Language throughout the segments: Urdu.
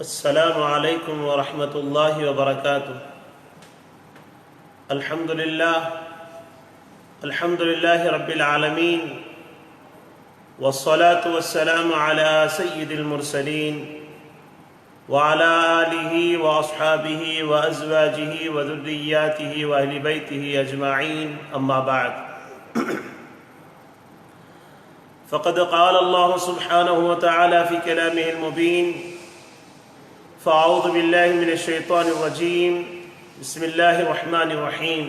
السلام علیکم ورحمۃ اللہ وبرکاتہ۔ الحمد للہ رب العالمین، والصلاة والسلام علی سید المرسلین وعلی آلہ واصحابہ وازواجہ وذریاتہ واہل بیتہ اجمعین، اما بعد فقد قال اللہ سبحانہ وتعالی فی کلامہ المبین، فاعوذ باللہ من الشیطان الرجیم، بسم اللہ الرحمن الرحیم۔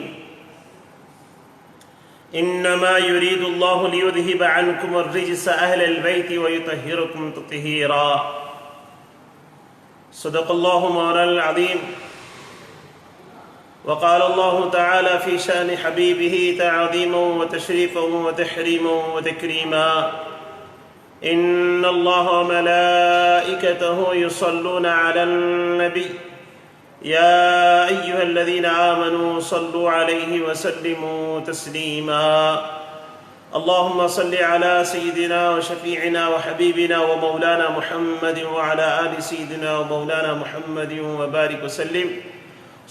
انما يريد الله ليذهب عنكم الرجس اهل البيت ويطهركم تطهيرا۔ صدق اللہ مولانا العظیم۔ وقال الله تعالى في شأن حبيبه تعظيما وتشريفا وتحريما وتكريما، ان اللہ وملائکته يصلون على النبی یا ایہا الذین آمنوا صلوا علیہ وسلموا تسلیما۔ اللہم صل علی سیدنا وشفیعنا وحبیبنا ومولانا محمد وعلى آل سیدنا ومولانا محمد وبارک وسلم،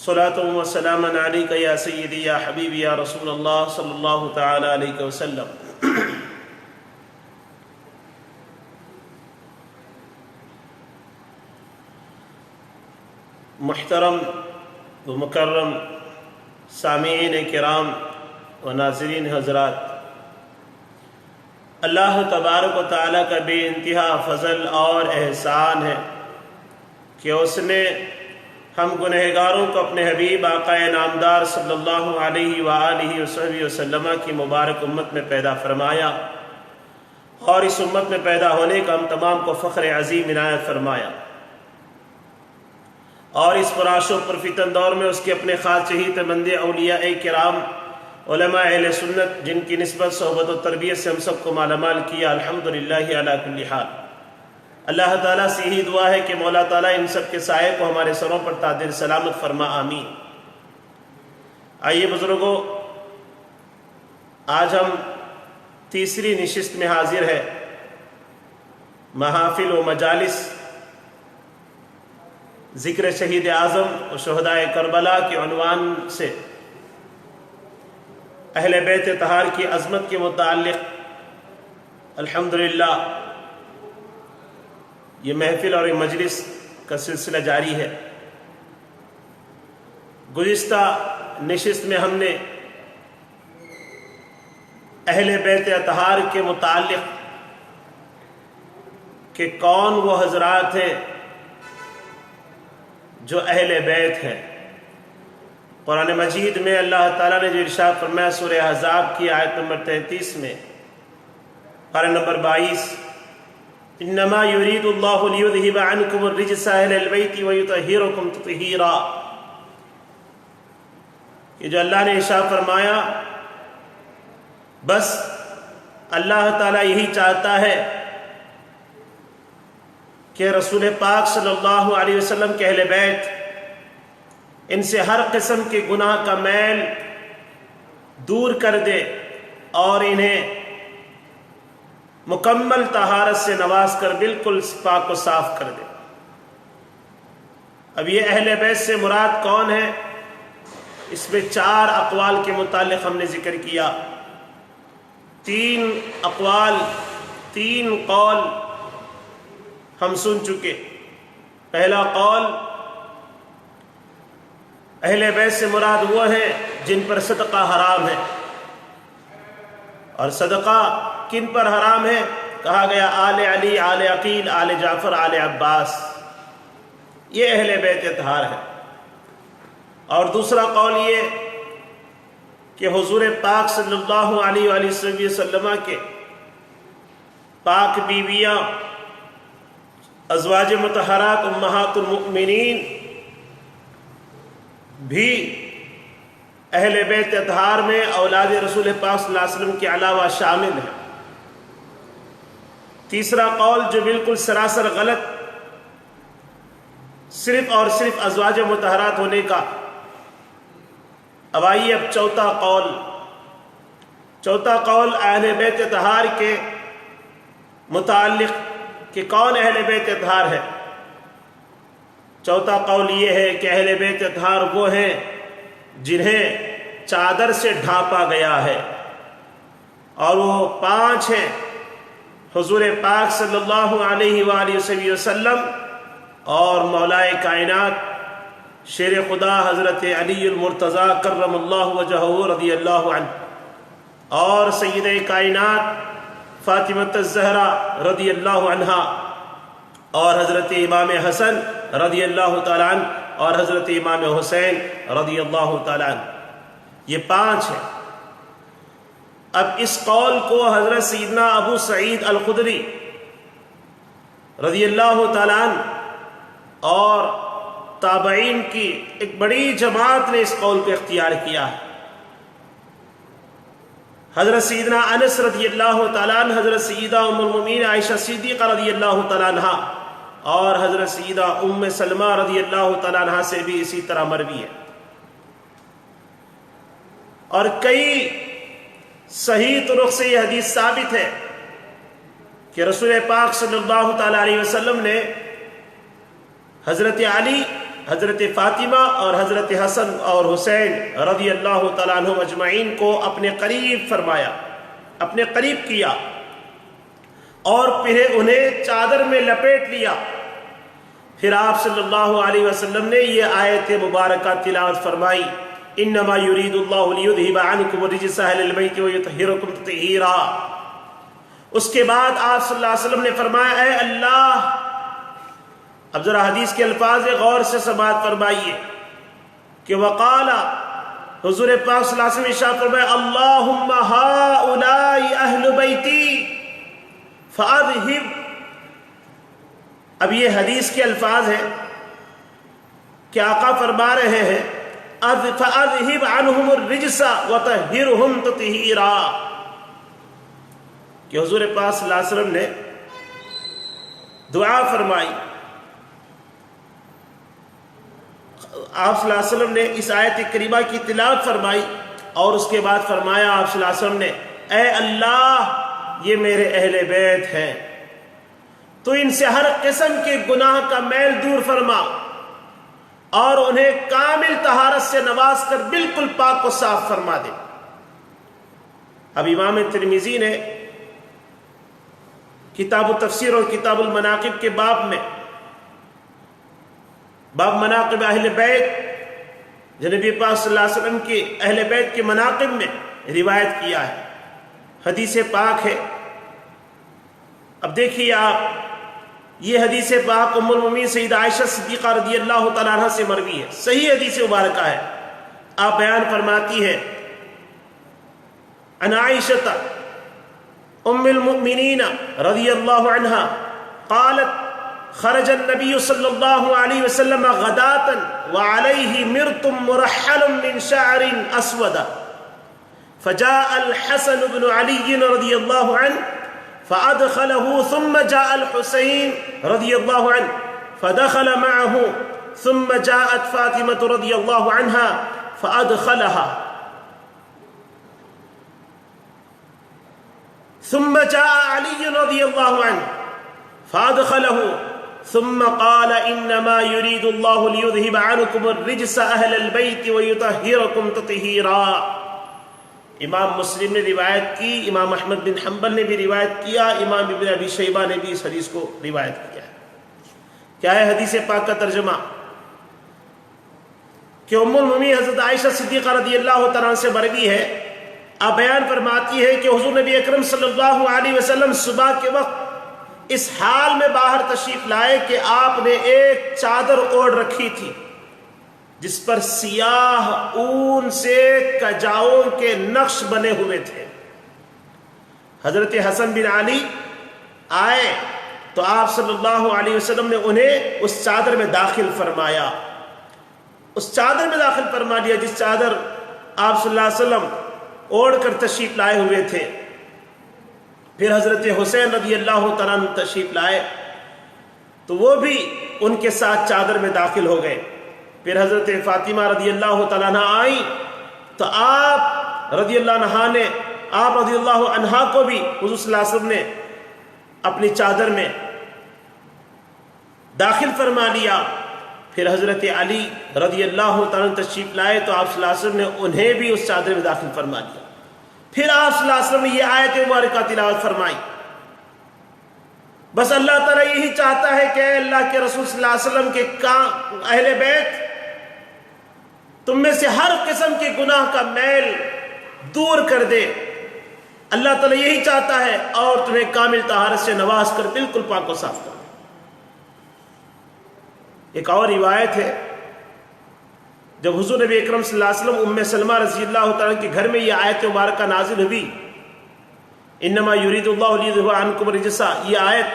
صلاة وسلاما علیک یا سیدی یا حبیبی یا رسول اللہ صلی اللہ تعالی علیہ وسلم۔ محترم و مکرم سامعین کرام و ناظرین حضرات، اللہ تبارک و تعالیٰ کا بے انتہا فضل اور احسان ہے کہ اس نے ہم گنہگاروں کو اپنے حبیب آقا نامدار صلی اللہ علیہ وآلہ وصحبہ وسلم کی مبارک امت میں پیدا فرمایا، اور اس امت میں پیدا ہونے کا ہم تمام کو فخر عظیم عنایت فرمایا، اور اس پرآشو پرفتن دور میں اس کے اپنے خاص چہیت بندے اولیاء کرام علماء اہل سنت جن کی نسبت صحبت و تربیت سے ہم سب کو مالامال کیا، الحمدللہ علی کل حال۔ اللہ تعالیٰ سے یہی دعا ہے کہ مولا تعالیٰ ان سب کے سائے کو ہمارے سروں پر تادر سلامت فرما، آمین۔ آئیے بزرگوں، آج ہم تیسری نشست میں حاضر ہے، محافل و مجالس ذکر شہید اعظم و شہدائے کربلا کے عنوان سے اہل بیت طہار کی عظمت کے متعلق الحمدللہ یہ محفل اور یہ مجلس کا سلسلہ جاری ہے۔ گزشتہ نشست میں ہم نے اہل بیت طہار کے متعلق کہ کون وہ حضرات ہیں جو اہل بیت ہیں۔ قرآن مجید میں اللہ تعالیٰ نے جو ارشاد فرمایا سورہ احزاب کی آیت نمبر 33 میں، پارہ نمبر 22، انما يريد الله ليذهب عنكم الرجس اهل البيت ويطهركم تطهيرا، کہ جو اللہ نے ارشاد فرمایا بس اللہ تعالیٰ یہی چاہتا ہے کہ رسول پاک صلی اللہ علیہ وسلم کے اہل بیت ان سے ہر قسم کے گناہ کا میل دور کر دے اور انہیں مکمل طہارت سے نواز کر بالکل پاک و صاف کر دے۔ اب یہ اہل بیت سے مراد کون ہے؟ اس میں 4 اقوال کے متعلق ہم نے ذکر کیا، 3 اقوال 3 قول ہم سن چکے۔ پہلا قول، اہل بیت سے مراد وہ ہیں جن پر صدقہ حرام ہے، اور صدقہ کن پر حرام ہے؟ کہا گیا آل علی، آل عقیل، آل جعفر، آل عباس، یہ اہل بیت طہار ہے۔ اور دوسرا قول یہ کہ حضور پاک صلی اللہ علیہ وآلہ وسلم کے پاک بیویاں ازواج مطہرات امہات المؤمنین بھی اہل بیت اطہار میں اولاد رسول پاک صلی اللہ علیہ وسلم کے علاوہ شامل ہیں۔ تیسرا قول جو بالکل سراسر غلط، صرف اور صرف ازواج مطہرات ہونے کا۔ اب آئیے اب چوتھا قول اہل بیت اطہار کے متعلق کہ کون اہل بیت اطہار ہے۔ چوتھا قول یہ ہے کہ اہل بیت اطہار وہ ہیں جنہیں چادر سے ڈھانپا گیا ہے، اور وہ 5 ہیں: حضور پاک صلی اللہ علیہ وآلہ وسلم، اور مولائے کائنات شیر خدا حضرت علی المرتضیٰ کرم اللہ وجہہ رضی اللہ عنہ، اور سید کائنات فاطمۃ الزہرا رضی اللہ عنہا، اور حضرت امام حسن رضی اللہ تعالیٰ عنہ، اور حضرت امام حسین رضی اللہ تعالیٰ عنہ۔ یہ 5 ہیں۔ اب اس قول کو حضرت سیدنا ابو سعید الخدری رضی اللہ تعالیٰ عنہ اور تابعین کی ایک بڑی جماعت نے اس قول کو اختیار کیا ہے۔ حضرت سیدنا انس رضی اللہ تعالیٰ عنہ، حضرت سیدہ ام المؤمنین عائشہ صدیقہ رضی اللہ تعالیٰ عنہ، اور حضرت سیدہ ام سلمہ رضی اللہ تعالیٰ عنہ سے بھی اسی طرح مروی ہے۔ اور کئی صحیح طرق سے یہ حدیث ثابت ہے کہ رسول پاک صلی اللہ تعالیٰ علیہ وسلم نے حضرت علی، حضرت فاطمہ اور حضرت حسن اور حسین رضی اللہ تعالیٰ عنہم اجمعین کو اپنے قریب فرمایا، اپنے قریب کیا، اور پھر انہیں چادر میں لپیٹ لیا۔ پھر آپ صلی اللہ علیہ وسلم نے یہ آیت مبارکہ تلاوت فرمائی: انما یرید اللہ لیذھب عنکم الرجس اہل البیت ویطہرکم تطہیرا۔ اس کے بعد آپ صلی اللہ علیہ وسلم نے فرمایا: اے اللہ، اب ذرا حدیث کے الفاظ غور سے سماعت فرمائیے کہ وقال، حضور پاک صلی اللہ علیہ وسلم ارشاد فرمایا: اللہم ہؤلاء اہل بیتی فاذہب۔ اب یہ حدیث کے الفاظ ہیں کہ آقا فرما رہے ہیں فاذہب عنہم الرجس وطہرہم تطہیرا، کہ حضور پاک صلی اللہ علیہ وسلم نے دعا فرمائی۔ آپ صلی اللہ علیہ وسلم نے اس آیت کریمہ کی تلاوت فرمائی، اور اس کے بعد فرمایا آپ صلی اللہ علیہ وسلم نے: اے اللہ، یہ میرے اہل بیت ہیں، تو ان سے ہر قسم کے گناہ کا میل دور فرما، اور انہیں کامل طہارت سے نواز کر بالکل پاک و صاف فرما دے۔ اب امام ترمذی نے کتاب التفسیر اور کتاب المناقب کے باب میں، باب مناقب اہل بیت، جو نبی پاک صلی اللہ علیہ وسلم کے اہل بیت کے مناقب میں روایت کیا ہے، حدیث پاک ہے۔ اب دیکھیے آپ، یہ حدیث پاک ام المؤمنین سیدہ عائشہ صدیقہ رضی اللہ تعالیٰ عنہ سے مروی ہے، صحیح حدیث مبارکہ ہے۔ آپ بیان فرماتی ہے: عن عائشہ ام المؤمنین رضی اللہ عنہ قالت: خرج النبی صلی اللہ علیہ وسلم غداة وعلیہ مرط مرحل من شعر اسود، فجاء الحسن بن علی رضی اللہ عنہ فأدخله، ثم جاء الحسين رضي الله عنه فدخل معه، ثم جاءت فاطمة رضي الله عنها فأدخلها، ثم جاء علي رضي الله عنه فأدخله، ثم قال: إنما يريد الله ليذهب عنكم الرجس أهل البيت ويطهركم تطهيرا۔ امام مسلم نے روایت کی، امام احمد بن حنبل نے بھی روایت کیا، امام ابن ابی شیبہ نے بھی اس حدیث کو روایت کیا ہے۔ کیا ہے حدیث پاک کا ترجمہ؟ کہ ام المؤمنین حضرت عائشہ صدیقہ رضی اللہ تعالیٰ سے مروی ہے، آپ بیان فرماتی ہے کہ حضور نبی اکرم صلی اللہ علیہ وسلم صبح کے وقت اس حال میں باہر تشریف لائے کہ آپ نے ایک چادر اوڑھ رکھی تھی جس پر سیاہ اون سے کجاؤں کے نقش بنے ہوئے تھے۔ حضرت حسن بن علی آئے تو آپ صلی اللہ علیہ وسلم نے انہیں اس چادر میں داخل فرمایا، اس چادر میں داخل فرما دیا جس چادر آپ صلی اللہ علیہ وسلم اوڑھ کر تشریف لائے ہوئے تھے۔ پھر حضرت حسین رضی اللہ تعالیٰ عنہ تشریف لائے تو وہ بھی ان کے ساتھ چادر میں داخل ہو گئے۔ پھر حضرت فاطمہ رضی اللہ تعالیٰ عنہ آئیں تو آپ رضی اللہ عنہ کو بھی حضور صلی اللہ علیہ وسلم نے اپنی چادر میں داخل فرما لیا۔ پھر حضرت علی رضی اللہ تعالیٰ تشریف لائے تو آپ صلی اللہ علیہ وسلم نے انہیں بھی اس چادر میں داخل فرما دیا۔ پھر آپ صلی اللہ علیہ وسلم نے یہ آیت مبارکہ تلاوت فرمائی۔ بس اللہ تعالیٰ یہی چاہتا ہے کہ اللہ کے رسول صلی اللہ علیہ وسلم کے اہل بیت تم میں سے ہر قسم کے گناہ کا میل دور کر دے۔ اللہ تعالیٰ یہی چاہتا ہے اور تمہیں کامل طہارت سے نواز کر بالکل پاک و صاف کر دے۔ ایک اور روایت ہے، جب حضور نبی اکرم صلی اللہ علیہ وسلم ام سلمہ رضی اللہ تعالیٰ کے گھر میں یہ آیت مبارکہ نازل ہوئی، انما یرید اللہ لیذھب عنکم الرجس، یہ آیت،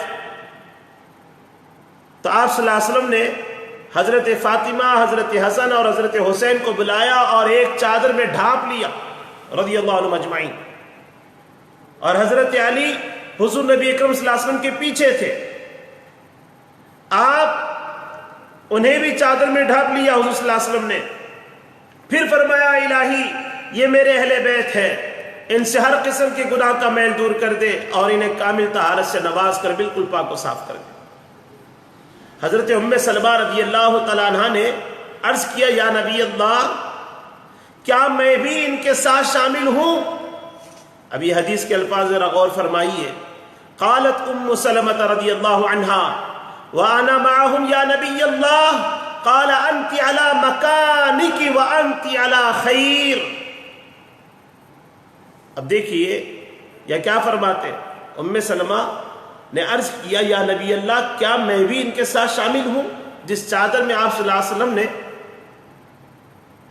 تو آپ صلی اللہ علیہ وسلم نے حضرت فاطمہ، حضرت حسن اور حضرت حسین کو بلایا اور ایک چادر میں ڈھانپ لیا رضی اللہ عنہم اجمعین، اور حضرت علی حضور نبی اکرم صلی اللہ علیہ وسلم کے پیچھے تھے، آپ انہیں بھی چادر میں ڈھانپ لیا حضور صلی اللہ علیہ وسلم نے۔ پھر فرمایا الہی یہ میرے اہل بیت ہے، ان سے ہر قسم کے گناہ کا میل دور کر دے اور انہیں کامل طہارت سے نواز کر بالکل پاک و صاف کر دے۔ حضرت ام سلمہ رضی اللہ تعالیٰ عنہ نے عرض کیا یا نبی اللہ کیا میں بھی ان کے ساتھ شامل ہوں؟ اب یہ حدیث کے الفاظ ذرا غور فرمائیے۔ قالت ام سلمہ رضی اللہ عنہا وَأَنَا مَعَهُمْ يَا نَبِيَّ اللَّهِ قَالَ أَنْتِ عَلَى مَكَانِكِ وَأَنْتِ عَلَى خَيْرٍ۔ اب دیکھیے یا کیا فرماتے، ام سلمہ نے عرض کیا یا نبی اللہ کیا میں بھی ان کے ساتھ شامل ہوں جس چادر میں آپ صلی اللہ علیہ وسلم نے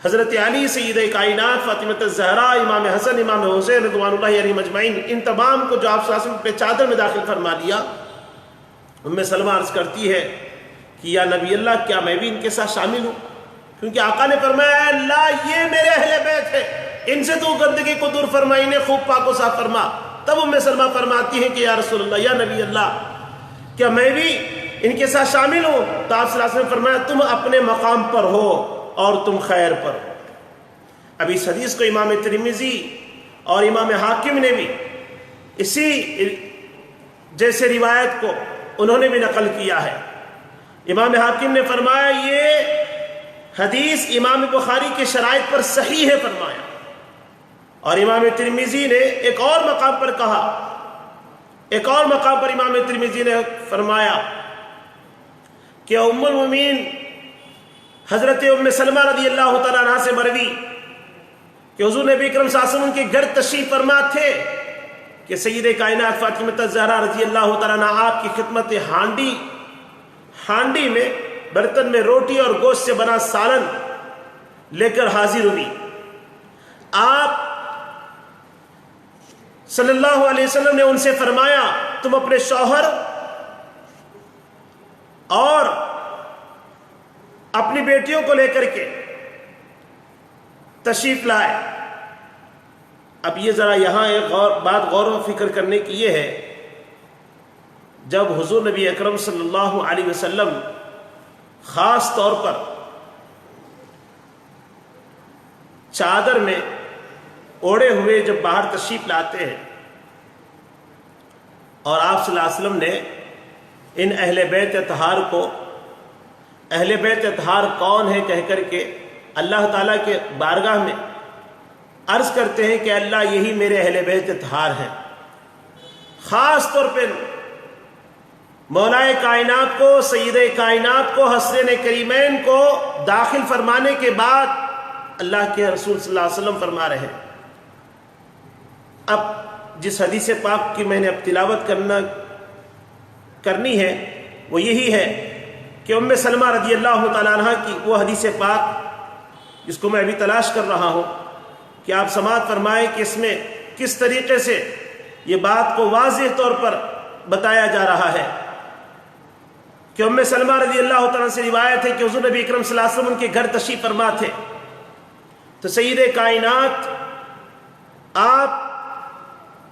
حضرت علی سید کائنات، فاطمہ الزہرا، امام حسن، امام حسین رضوان اللہ علیہم اجمعین، ان تمام کو جو آپ صلی اللہ علیہ وسلم اپنے چادر میں داخل فرما لیا۔ ام سلمہ عرض کرتی ہے کہ یا نبی اللہ کیا میں بھی ان کے ساتھ شامل ہوں؟ کیونکہ آقا نے فرمایا اے اللہ یہ میرے اہل بیت ہے، ان سے تو گندگی کو دور فرما، انہیں خوب پاک و صاف فرما۔ تب ام سلمہ فرماتی ہیں کہ یا رسول اللہ، یا نبی اللہ کیا میں بھی ان کے ساتھ شامل ہوں؟ تو آپ صلی اللہ علیہ وسلم نے فرمایا تم اپنے مقام پر ہو اور تم خیر پر ہو۔ اب اس حدیث کو امام ترمذی اور امام حاکم نے بھی اسی جیسے روایت کو انہوں نے بھی نقل کیا ہے۔ امام حاکم نے فرمایا یہ حدیث امام بخاری کے شرائط پر صحیح ہے فرمایا، اور امام ترمذی نے ایک اور مقام پر کہا، ایک اور مقام پر امام ترمذی نے فرمایا کہ ام المومنین حضرت ام سلمہ رضی اللہ تعالیٰ عنہ سے مروی کہ حضور نبی اکرم صلی اللہ علیہ وسلم کے گھر تشریف فرما تھے کہ سید کائنات فاطمہ الزہرا رضی اللہ تعالیٰ عنہ آپ کی خدمت ہانڈی میں برتن میں روٹی اور گوشت سے بنا سالن لے کر حاضر ہوئی۔ آپ صلی اللہ علیہ وسلم نے ان سے فرمایا تم اپنے شوہر اور اپنی بیٹیوں کو لے کر کے تشریف لائے۔ اب یہ ذرا یہاں ایک بات غور و فکر کرنے کی یہ ہے، جب حضور نبی اکرم صلی اللہ علیہ وسلم خاص طور پر چادر میں اوڑے ہوئے جب باہر تشریف لاتے ہیں اور آپ صلی اللہ علیہ وسلم نے ان اہل بیت اطہار کو، اہل بیت اطہار کون ہے کہہ کر کے اللہ تعالیٰ کے بارگاہ میں عرض کرتے ہیں کہ اللہ یہی میرے اہل بیت اطہار ہیں، خاص طور پہ مولائے کائنات کو، سید کائنات کو، حسنین کریمین کو داخل فرمانے کے بعد اللہ کے رسول صلی اللہ علیہ وسلم فرما رہے ہیں۔ اب جس حدیث پاک کی میں نے اب تلاوت کرنی ہے وہ یہی ہے کہ ام سلمہ رضی اللہ تعالیٰ عنہ کی وہ حدیث پاک جس کو میں ابھی تلاش کر رہا ہوں کہ آپ سماعت فرمائیں کہ اس میں کس طریقے سے یہ بات کو واضح طور پر بتایا جا رہا ہے کہ ام سلمہ رضی اللہ تعالیٰ سے روایت ہے کہ حضور نبی اکرم صلی اللہ علیہ وسلم ان کے گھر تشریف فرما تھے تو سید کائنات آپ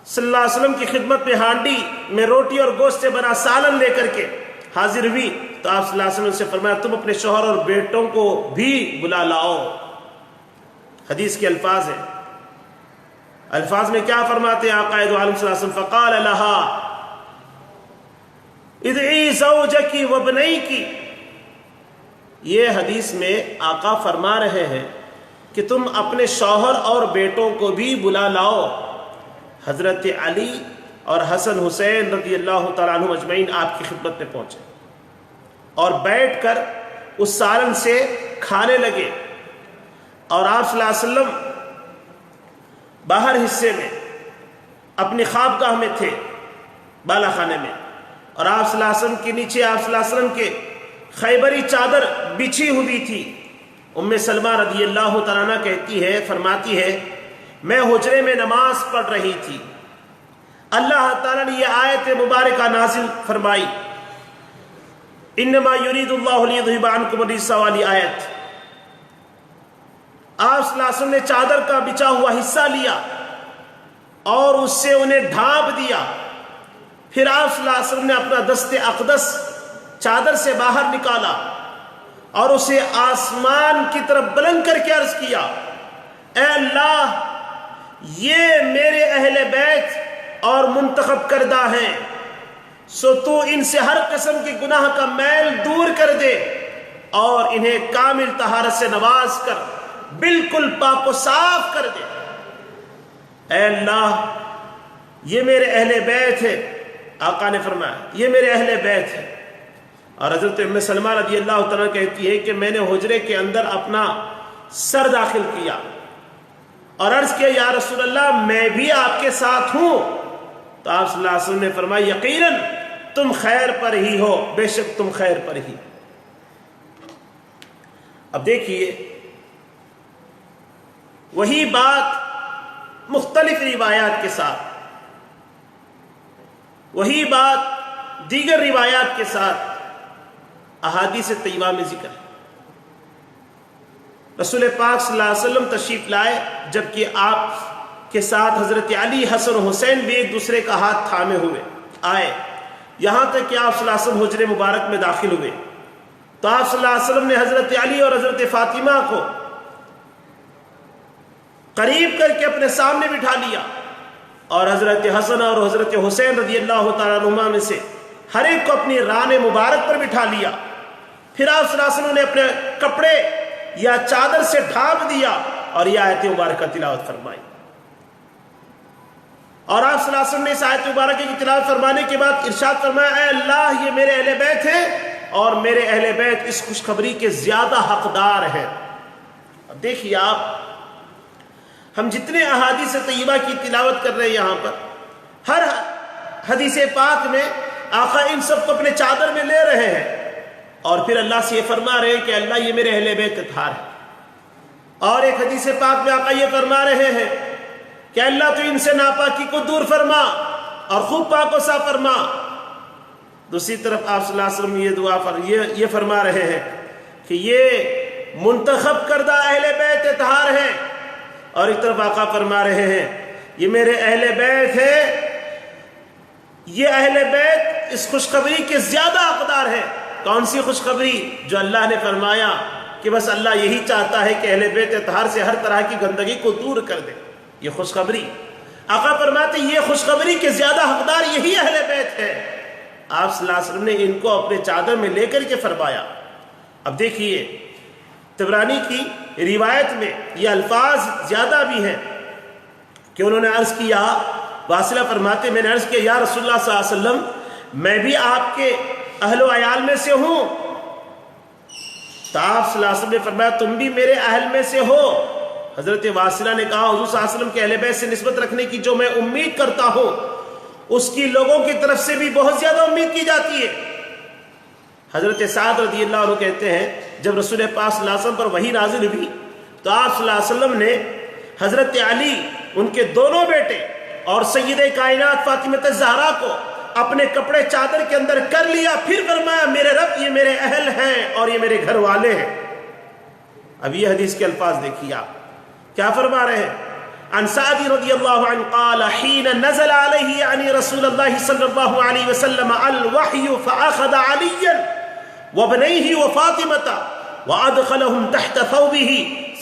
صلی اللہ علیہ وسلم کی خدمت میں ہانڈی میں روٹی اور گوشت سے بنا سالن لے کر کے حاضر ہوئی تو آپ صلی اللہ علیہ وسلم سے فرمایا تم اپنے شوہر اور بیٹوں کو بھی بلا لاؤ۔ حدیث کے الفاظ ہیں، الفاظ میں کیا فرماتے ہیں آقا دو عالم صلی اللہ علیہ وسلم فقال لها ادعی زوجکی وابنیکی، یہ حدیث میں آقا فرما رہے ہیں کہ تم اپنے شوہر اور بیٹوں کو بھی بلا لاؤ۔ حضرت علی اور حسن حسین رضی اللہ تعالیٰ عنہ اجمعین آپ کی خدمت میں پہنچے اور بیٹھ کر اس سالن سے کھانے لگے، اور آپ صلی اللہ علیہ وسلم باہر حصے میں اپنی خوابگاہ میں تھے، بالا خانے میں، اور آپ صلی اللہ علیہ وسلم کے نیچے آپ صلی اللہ علیہ وسلم کے خیبری چادر بچھی ہوئی تھی۔ ام سلمہ رضی اللہ تعالیٰ عنہ کہتی ہے، فرماتی ہے، میں حجرے میں نماز پڑھ رہی تھی، اللہ تعالیٰ نے یہ آیت مبارکہ نازل فرمائی، انما یرید اللہ لیذھب عنکم الرجس والی آیت۔ آپ صلی اللہ علیہ وسلم نے چادر کا بچھا ہوا حصہ لیا اور اس سے انہیں ڈھانپ دیا، پھر آپ صلی اللہ علیہ وسلم نے اپنا دست اقدس چادر سے باہر نکالا اور اسے آسمان کی طرف بلند کر کے عرض کیا، اے اللہ، یہ میرے اہل بیت اور منتخب کردہ ہیں، سو تو ان سے ہر قسم کے گناہ کا میل دور کر دے اور انہیں کامل طہارت سے نواز کر بالکل پاک و صاف کر دے۔ اے اللہ، یہ میرے اہل بیت ہے، آقا نے فرمایا یہ میرے اہل بیت ہے۔ اور حضرت ام سلمہ رضی اللہ تعالیٰ کہتی ہے کہ میں نے حجرے کے اندر اپنا سر داخل کیا اور عرض کیا، یا رسول اللہ، میں بھی آپ کے ساتھ ہوں۔ تو آپ صلی اللہ علیہ وسلم نے فرمایا، یقیناً تم خیر پر ہی ہو، بے شک تم خیر پر ہی۔ اب دیکھیے، وہی بات مختلف روایات کے ساتھ، وہی بات دیگر روایات کے ساتھ احادیث طیبہ میں ذکر ہے۔ رسول پاک صلی اللہ علیہ وسلم تشریف لائے، جبکہ آپ کے ساتھ حضرت علی، حسن و حسین بھی ایک دوسرے کا ہاتھ تھامے ہوئے آئے، یہاں تک کہ آپ صلی اللہ علیہ وسلم حجرے مبارک میں داخل ہوئے تو آپ صلی اللہ علیہ وسلم نے حضرت علی اور حضرت فاطمہ کو قریب کر کے اپنے سامنے بٹھا لیا، اور حضرت حسن اور حضرت حسین رضی اللہ تعالیٰ عنہما میں سے ہر ایک کو اپنی ران مبارک پر بٹھا لیا۔ پھر آپ صلی اللہ علیہ وسلم نے اپنے کپڑے یا چادر سے ڈھانپ دیا اور یہ آیت مبارکہ تلاوت فرمائی، اور آپ صلی اللہ علیہ وسلم نے اس آیت مبارکہ کی تلاوت فرمانے کے بعد ارشاد فرمایا، اے اللہ، یہ میرے اہل بیت ہیں اور میرے اہل بیت اس خوشخبری کے زیادہ حقدار ہیں۔ اب دیکھیے آپ، ہم جتنے احادیث طیبہ کی تلاوت کر رہے ہیں یہاں پر، ہر حدیث پاک میں آقا ان سب کو اپنے چادر میں لے رہے ہیں اور پھر اللہ سے یہ فرما رہے ہیں کہ اللہ، یہ میرے اہل بیت اطہار ہے۔ اور ایک حدیث پاک میں آقا یہ فرما رہے ہیں کہ اللہ تو ان سے ناپاکی کو دور فرما اور خوب پاک و صاف فرما۔ دوسری طرف آپ صلی اللہ علیہ وسلم یہ دعا یہ فرما رہے ہیں کہ یہ منتخب کردہ اہل بیت اطہار ہیں، اور ایک طرف آقا فرما رہے ہیں یہ میرے اہل بیت ہے، یہ اہل بیت اس خوشخبری کے زیادہ حقدار ہیں۔ کون سی خوشخبری؟ جو اللہ نے فرمایا کہ بس اللہ یہی چاہتا ہے کہ اہل بیت اطہار سے ہر طرح کی گندگی کو دور کر دے، یہ خوشخبری۔ آقا فرماتے یہ خوشخبری کے زیادہ حقدار یہی اہل بیت ہے۔ آپ صلی اللہ علیہ وسلم نے ان کو اپنے چادر میں لے کر کے فرمایا۔ اب دیکھیے، طبرانی کی روایت میں یہ الفاظ زیادہ بھی ہیں کہ انہوں نے عرض کیا، واصلہ فرماتے میں نے عرض کیا، یا رسول اللہ صلی اللہ علیہ وسلم، میں بھی آپ کے اہل و عیال میں سے ہوں۔ تو آپ صلی اللہ علیہ وسلم نے فرمایا تم بھی میرے اہل میں سے ہو۔ حضرت واصلہ نے کہا، حضور صلی اللہ علیہ وسلم کے اہل بیت سے نسبت رکھنے کی جو میں امید کرتا ہوں اس کی لوگوں کی طرف سے بھی بہت زیادہ امید کی جاتی ہے۔ حضرت سعد رضی اللہ عنہ کہتے ہیں جب رسول پاک صلی اللہ علیہ وسلم پر وحی نازل ہوئی تو آپ صلی اللہ علیہ وسلم نے حضرت علی، ان کے دونوں بیٹے اور سید کائنات فاطمہ الزہرا کو اپنے کپڑے چادر کے اندر کر لیا، پھر فرمایا میرے رب یہ میرے اہل ہیں اور یہ میرے گھر والے ہیں۔ اب یہ حدیث کے الفاظ دیکھیے آپ کیا فرما رہے ہیں۔ عن سعد رضی اللہ عنہ قال حين نزل عليه عن رسول الله صلی اللہ علیہ وسلم الوحی فأخذ عليا وابنيه وفاطمة وادخلهم تحت ثوبه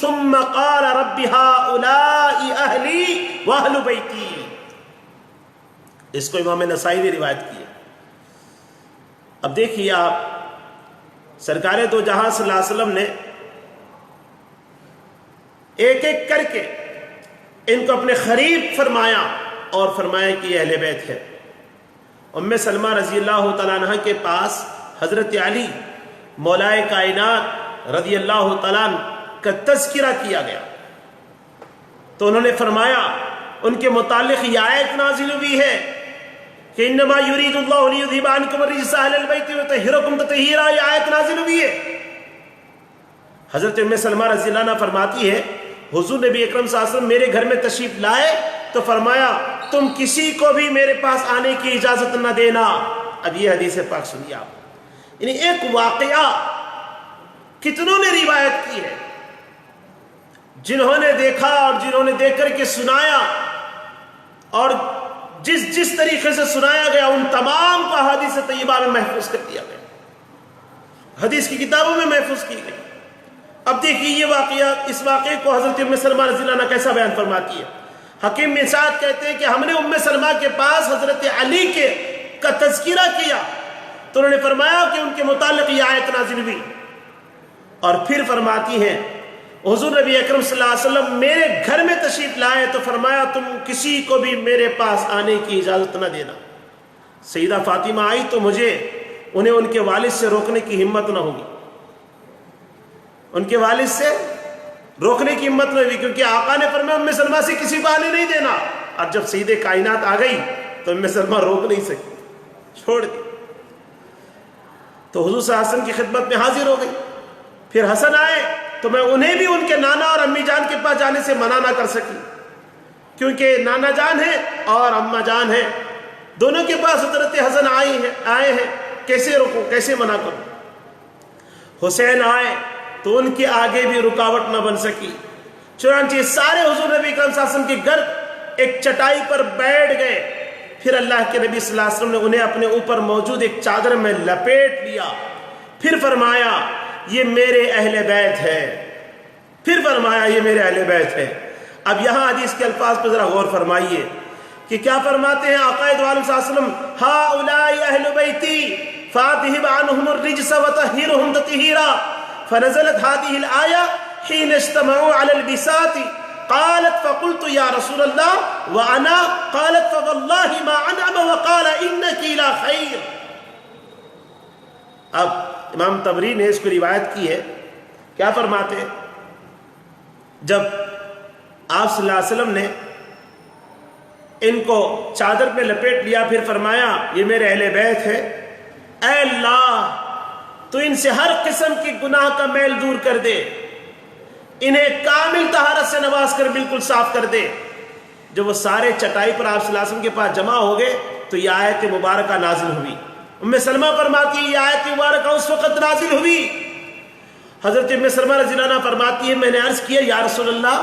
ثم قال رب هؤلاء اهلی واہل بیتی۔ اس کو امام نسائی نے روایت کی ہے۔ اب دیکھیے آپ، سرکار دو جہاں صلی اللہ علیہ وسلم نے ایک ایک کر کے ان کو اپنے قریب فرمایا اور فرمایا کہ یہ اہل بیت ہے۔ ام سلمہ رضی اللہ تعالیٰ عنہ کے پاس حضرت علی مولائے کائنات رضی اللہ تعالیٰ عنہ کا تذکرہ کیا گیا تو انہوں نے فرمایا، ان کے متعلق یہ آیت نازل ہوئی ہے کہ انما یرید اللہ لیذھب عنکم الرجس اہل البیت ویطہرکم تطہیرا، یہ آیت نازل ہوئی ہے۔ حضرت ام سلمہ رضی اللہ عنہ فرماتی ہے حضور نبی اکرم صلی اللہ علیہ وسلم میرے گھر میں تشریف لائے تو فرمایا تم کسی کو بھی میرے پاس آنے کی اجازت نہ دینا۔ اب یہ حدیث پاک سنیے آپ، یعنی ایک واقعہ کتنوں نے روایت کی ہے، جنہوں نے دیکھا اور جنہوں نے دیکھ کر کے سنایا، اور جس طریقے سے سنایا گیا ان تمام کو احادیث طیبہ میں محفوظ کر دیا گیا، حدیث کی کتابوں میں محفوظ کی گئی۔ اب دیکھیے یہ واقعہ، اس واقعے کو حضرت ام سلمہ رضی اللہ عنہ کیسا بیان فرماتی ہے۔ حکیم بن سعد کہتے ہیں کہ ہم نے ام سلمہ کے پاس حضرت علی کا تذکرہ کیا تو انہوں نے فرمایا کہ ان کے متعلق یہ آیت نازل ہوئی، اور پھر فرماتی ہیں حضور نبی اکرم صلی اللہ علیہ وسلم میرے گھر میں تشریف لائے تو فرمایا تم کسی کو بھی میرے پاس آنے کی اجازت نہ دینا۔ سیدہ فاطمہ آئی تو مجھے انہیں ان کے والد سے روکنے کی ہمت نہ ہوگی، ان کے والد سے روکنے کی ہمت نہ ہوئی، کیونکہ آقا نے فرمایا ام سلمہ سے کسی کو آنے نہیں دینا، اور جب سید کائنات آ گئی تو ام سلمہ روک نہیں سکی، چھوڑ دی، تو حضور صلی اللہ علیہ وسلم کی خدمت میں حاضر ہو گئی۔ پھر حسن آئے تو میں انہیں بھی ان کے نانا اور امی جان کے پاس جانے سے منع نہ کر سکی، کیونکہ نانا جان ہے اور اماں جان ہے، دونوں کے پاس حضرت حسن آئے ہیں، کیسے روکوں، کیسے منع کروں۔ حسین آئے تو ان کے آگے بھی رکاوٹ نہ بن سکی، چنانچہ سارے حضور نبی کریم صلی اللہ علیہ وسلم کے گرد ایک چٹائی پر بیٹھ گئے۔ پھر اللہ کے نبی صلی اللہ علیہ وسلم نے انہیں اپنے اوپر موجود ایک چادر میں لپیٹ لیا، پھر فرمایا یہ میرے اہل بیت ہے، پھر فرمایا یہ میرے اہل بیت ہے۔ اب یہاں حدیث کے الفاظ پہ ذرا غور فرمائیے کہ کیا فرماتے ہیں آقا دو عالم صلی اللہ علیہ وسلم، ہؤلاء اہل بیتی فاذھب عنہم الرجس وطہرہم تطہیرا، فنزلت هذه الآية حين اجتمعوا على البساط قالت فقلت يا رسول الله وأنا قالت فوالله ما أنعم وقال إنك إلى خير۔ اب امام طبری نے اس کو روایت کی ہے، کیا فرماتے ہیں جب آپ صلی اللہ علیہ وسلم نے ان کو چادر پہ لپیٹ لیا پھر فرمایا یہ میرے اہل بیت ہے، اے اللہ تو ان سے ہر قسم کی گناہ کا میل دور کر دے، انہیں کامل طہارت سے نواز کر بالکل صاف کر دے۔ جب وہ سارے چٹائی پر آپ صلی اللہ علیہ وسلم کے پاس جمع ہو گئے تو یہ آیت مبارکہ نازل ہوئی۔ ام سلمہ فرماتی ہے یہ آیت مبارکہ اس وقت نازل ہوئی، حضرت ام سلمہ رضی اللہ عنہ فرماتی ہے میں نے عرض کیا یا رسول اللہ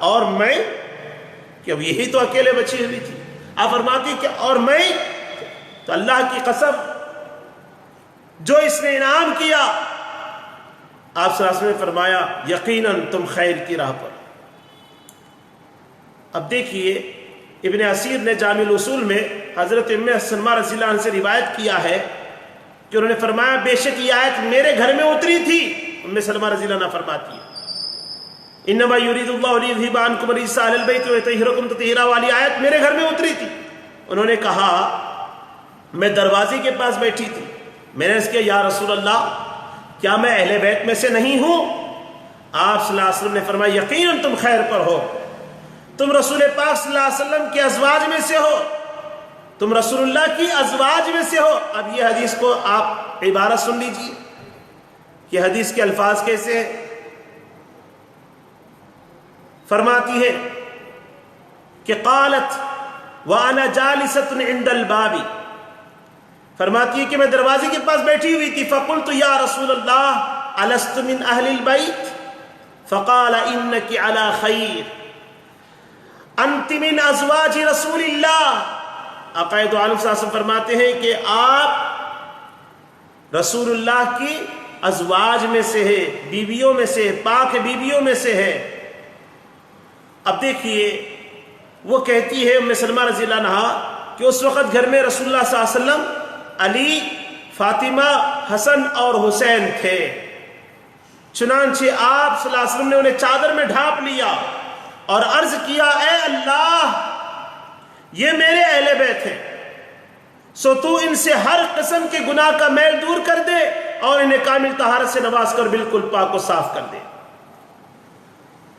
اور میں، کہ اب یہی تو اکیلے بچی ہوئی تھی، آپ فرماتی کہ اور میں، تو اللہ کی قسم جو اس نے انعام کیا، آپ صلی اللہ علیہ وسلم نے فرمایا یقیناً تم خیر کی راہ پر۔ اب دیکھیے ابن اسیر نے جامع الاصول میں حضرت ام سلمہ رضی اللہ عنہ سے روایت کیا ہے کہ انہوں نے فرمایا بے شک یہ آیت میرے گھر میں اتری تھی۔ ام سلمہ رضی اللہ عنہ فرماتی ہے انما یرید اللہ لیذھب عنکم الرجس اہل البیت ویطہرکم تطہیرا والی آیت میرے گھر میں اتری تھی۔ انہوں نے کہا میں دروازے کے پاس بیٹھی تھی، میں نے اس کیا یا رسول اللہ کیا میں اہل بیت میں سے نہیں ہوں؟ آپ صلی اللہ علیہ وسلم نے فرمایا یقیناً تم خیر پر ہو، تم رسول پاک صلی اللہ علیہ وسلم کے ازواج میں سے ہو، تم رسول اللہ کی ازواج میں سے ہو۔ اب یہ حدیث کو آپ عبارت سن لیجیے کہ حدیث کے الفاظ کیسے ہیں۔ فرماتی ہے کہ قالت وانا جالست عند الباب، فرماتی ہے کہ میں دروازے کے پاس بیٹھی ہوئی تھی، فقلت یا رسول اللہ الست من اہل البیت؟ فقال انك على خیر انت من ازواج رسول اللہ۔ آقا دو عالم صلی اللہ علیہ وسلم فرماتے ہیں کہ آپ رسول اللہ کی ازواج میں سے ہے، بیویوں میں سے، پاک بیویوں میں سے ہے۔ اب دیکھیے وہ کہتی ہے ام سلمہ رضی اللہ عنہا کہ اس وقت گھر میں رسول اللہ صلی اللہ علیہ وسلم، علی، فاطمہ، حسن اور حسین تھے۔ چنانچہ آپ صلی اللہ علیہ وسلم نے انہیں چادر میں ڈھانپ لیا اور عرض کیا، اے اللہ، یہ میرے اہل بیت ہیں، سو تو ان سے ہر قسم کے گناہ کا میل دور کر دے اور انہیں کامل طہارت سے نواز کر بالکل پاک و صاف کر دے۔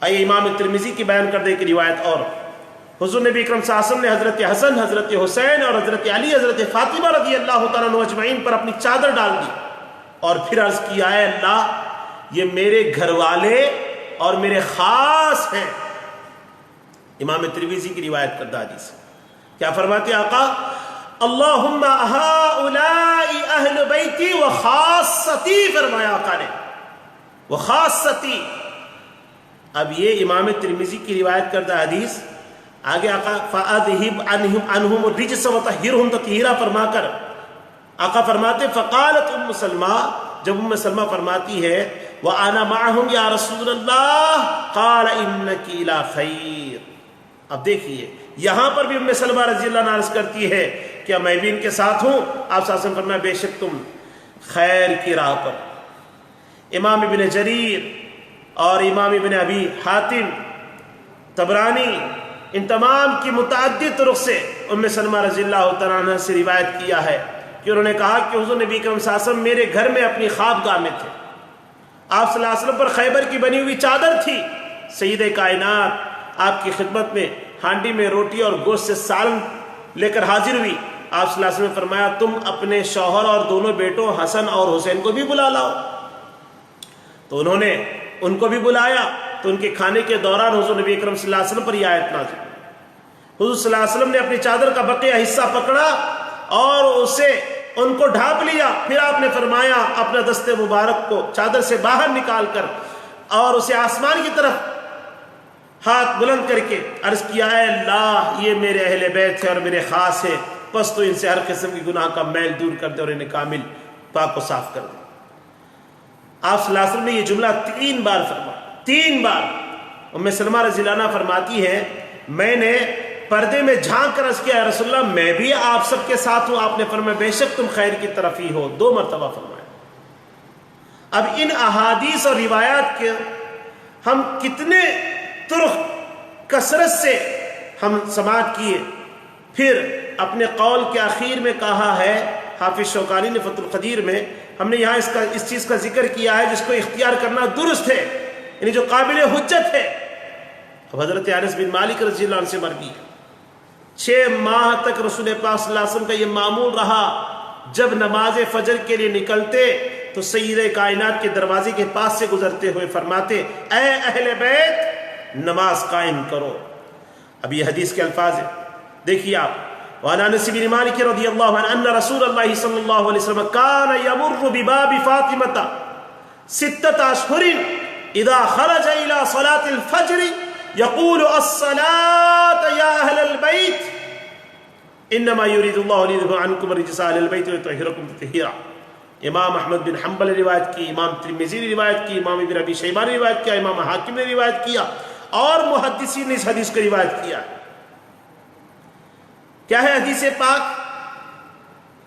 آئیے امام ترمذی کی بیان کر دے کی روایت اور حضور نبی اکرم صلی اللہ علیہ وسلم نے حضرت حسن، حضرت حسین اور حضرت علی، حضرت فاطمہ رضی اللہ تعالیٰ عنہ اجمعین پر اپنی چادر ڈال دی اور پھر عرض کیا، اے اللہ، یہ میرے گھر والے اور میرے خاص ہیں۔ امام ترمذی کی روایت کردہ حدیث کیا فرماتے آقا، اللہم ہؤلاء اہل بیتی و خاصتی، فرمایا آقا نے، و خاصتی۔ اب یہ امام ترمذی کی روایت کردہ حدیث آگے آقا فَأَذْهِبْ عَنْهُمُ الرِّجْسَ وَطَهِّرْهُمْ تَطْهِيرًا فرما کر آقا فرماتے فقالت ام سلمہ، جب ام سلمہ فرماتی ہے وَأَنَا مَعَهُمْ يَا رَسُولَ اللَّهِ قَالَ إِنَّكِ لَا خَيْرٌ۔ اب دیکھیے یہاں پر بھی ام سلمہ رضی اللہ عنہا عرض کرتی ہے کہ میں بھی ان کے ساتھ ہوں۔ آپ صلی اللہ علیہ وسلم فرمایا بے شک تم خیر کی راہ پر۔ امام ابن جریر اور امام ابن ابی حاتم، طبرانی، ان تمام کی متعدد طرق سے ام سلمہ رضی اللہ تعالیٰ عنہ سے روایت کیا ہے کہ انہوں نے کہا کہ حضور نبی اکرم صلی اللہ علیہ وسلم میرے گھر میں اپنی خوابگاہ میں تھے۔ آپ صلی اللہ علیہ وسلم پر خیبر کی بنی ہوئی چادر تھی۔ سید کائنات آپ کی خدمت میں ہانڈی میں روٹی اور گوشت سے سالن لے کر حاضر ہوئی۔ آپ صلی اللہ علیہ وسلم نے فرمایا تم اپنے شوہر اور دونوں بیٹوں حسن اور حسین کو بھی بلا لاؤ۔ تو انہوں نے ان کو بھی بلایا، تو ان کے کھانے کے دوران حضور نبی اکرم صلی اللہ علیہ وسلم پر یہ آیت نازل۔ حضور صلی اللہ علیہ وسلم نے اپنی چادر کا بقیہ حصہ پکڑا اور اسے ان کو ڈھانپ لیا، پھر آپ نے فرمایا اپنا دست مبارک کو چادر سے باہر نکال کر اور اسے آسمان کی طرف ہاتھ بلند کر کے عرض کیا، اے اللہ، یہ میرے اہل بیت ہے اور میرے خاص ہے، پس تو ان سے ہر قسم کی گناہ کا میل دور کر دے اور انہیں کامل پاک و صاف کر دے۔ آپ صلی اللہ علیہ وسلم نے یہ جملہ 3 بار فرمایا، 3 بار۔ ام سلمہ رضی اللہ عنہا فرماتی ہے میں نے پردے میں جھانک کر عرض کیا، یا رسول اللہ میں بھی آپ سب کے ساتھ ہوں۔ آپ نے فرمایا بے شک تم خیر کی طرف ہی ہو، 2 مرتبہ فرمایا۔ اب ان احادیث اور روایات کے ہم کتنے طرق کثرت سے ہم سماعت کیے، پھر اپنے قول کے آخر میں کہا ہے حافظ شوکانی نے فتح القدیر میں، ہم نے یہاں اس چیز کا ذکر کیا ہے جس کو اختیار کرنا درست ہے، یعنی جو قابل حجت ہے۔ اب حضرت انس بن مالک رضی اللہ عنہ سے مروی ہے 6 ماہ تک رسول پاک صلی اللہ علیہ وسلم کا یہ معمول رہا، جب نماز فجر کے لیے نکلتے تو سید کائنات کے دروازے کے پاس سے گزرتے ہوئے فرماتے، اے اہل بیت نماز قائم کرو۔ اب یہ حدیث کے الفاظ ہیں، دیکھیے آپ، وعن انس بن مالک رضی اللہ عنہ ان رسول اللہ صلی اللہ علیہ وسلم کان یمر بباب فاطمہ 6 اشہر اذا خرج الى صلاة الفجر یقول الصلاة یا اہل البیت انما یرید اللہ لیذہب عنکم الرجس اہل البیت ویطہرکم تطہیرا۔ امام احمد بن حنبل نے روایت کی، امام ترمذی نے روایت کی، امام ابن ابی شیبہ نے روایت کیا، امام حاکم نے روایت کیا، اور محدثین نے اس حدیث کو روایت کیا۔ کیا ہے حدیث پاک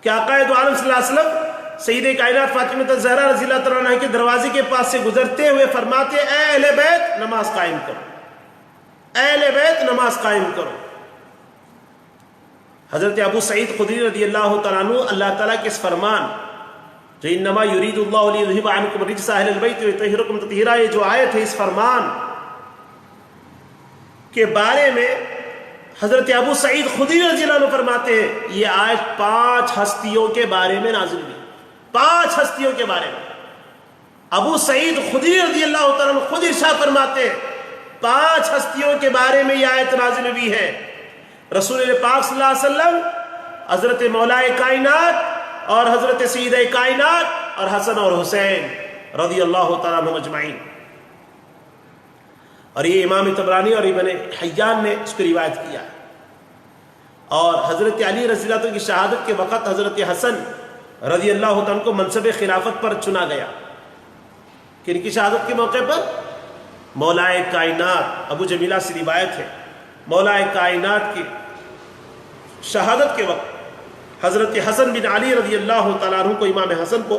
کہ آقا دو عالم صلی اللہ علیہ وسلم سید کائنات فاطمہ الزہرا رضی اللہ تعالیٰ عنہ کے دروازے کے پاس سے گزرتے ہوئے فرماتے، اے اہل بیت نماز قائم کرو، اے اہل بیت نماز قائم کرو۔ حضرت ابو سعید خدری رضی اللہ تعالیٰ عنہ اللہ تعالیٰ کے اس فرمان جو انما یرید اللہ لیذہب عنکم الرجس اہل البیت ویطہرکم تطہیرا، یہ جو آیت ہے اس فرمان کے بارے میں حضرت ابو سعید خدری رضی اللہ عنہ فرماتے ہیں یہ آیت 5 ہستیوں کے بارے میں نازل ہوئی، 5 ہستیوں کے بارے میں۔ ابو سعید خدری رضی اللہ تعالیٰ عنہ خود ارشاد فرماتے ہیں 5 ہستیوں کے بارے میں یہ آیت نازل ہوئی ہے۔ رسول پاک صلی اللہ علیہ وسلم، حضرت مولا کائنات اور حضرت سید کائنات اور حسن اور حسین رضی اللہ تعالیٰ عنہ اجمعین۔ اور یہ امام طبرانی اور ابن حیان نے اس کو روایت کیا ہے۔ اور حضرت علی رضی اللہ عنہ کی شہادت کے وقت حضرت حسن رضی اللہ عنہ کو منصب خلافت پر چنا گیا۔ کن کی شہادت کے موقع پر؟ مولا کائنات، ابو جمیلہ سے روایت ہے، مولا کائنات کی شہادت کے وقت حضرت حسن بن علی رضی اللہ تعالیٰ عنہ کو، امام حسن کو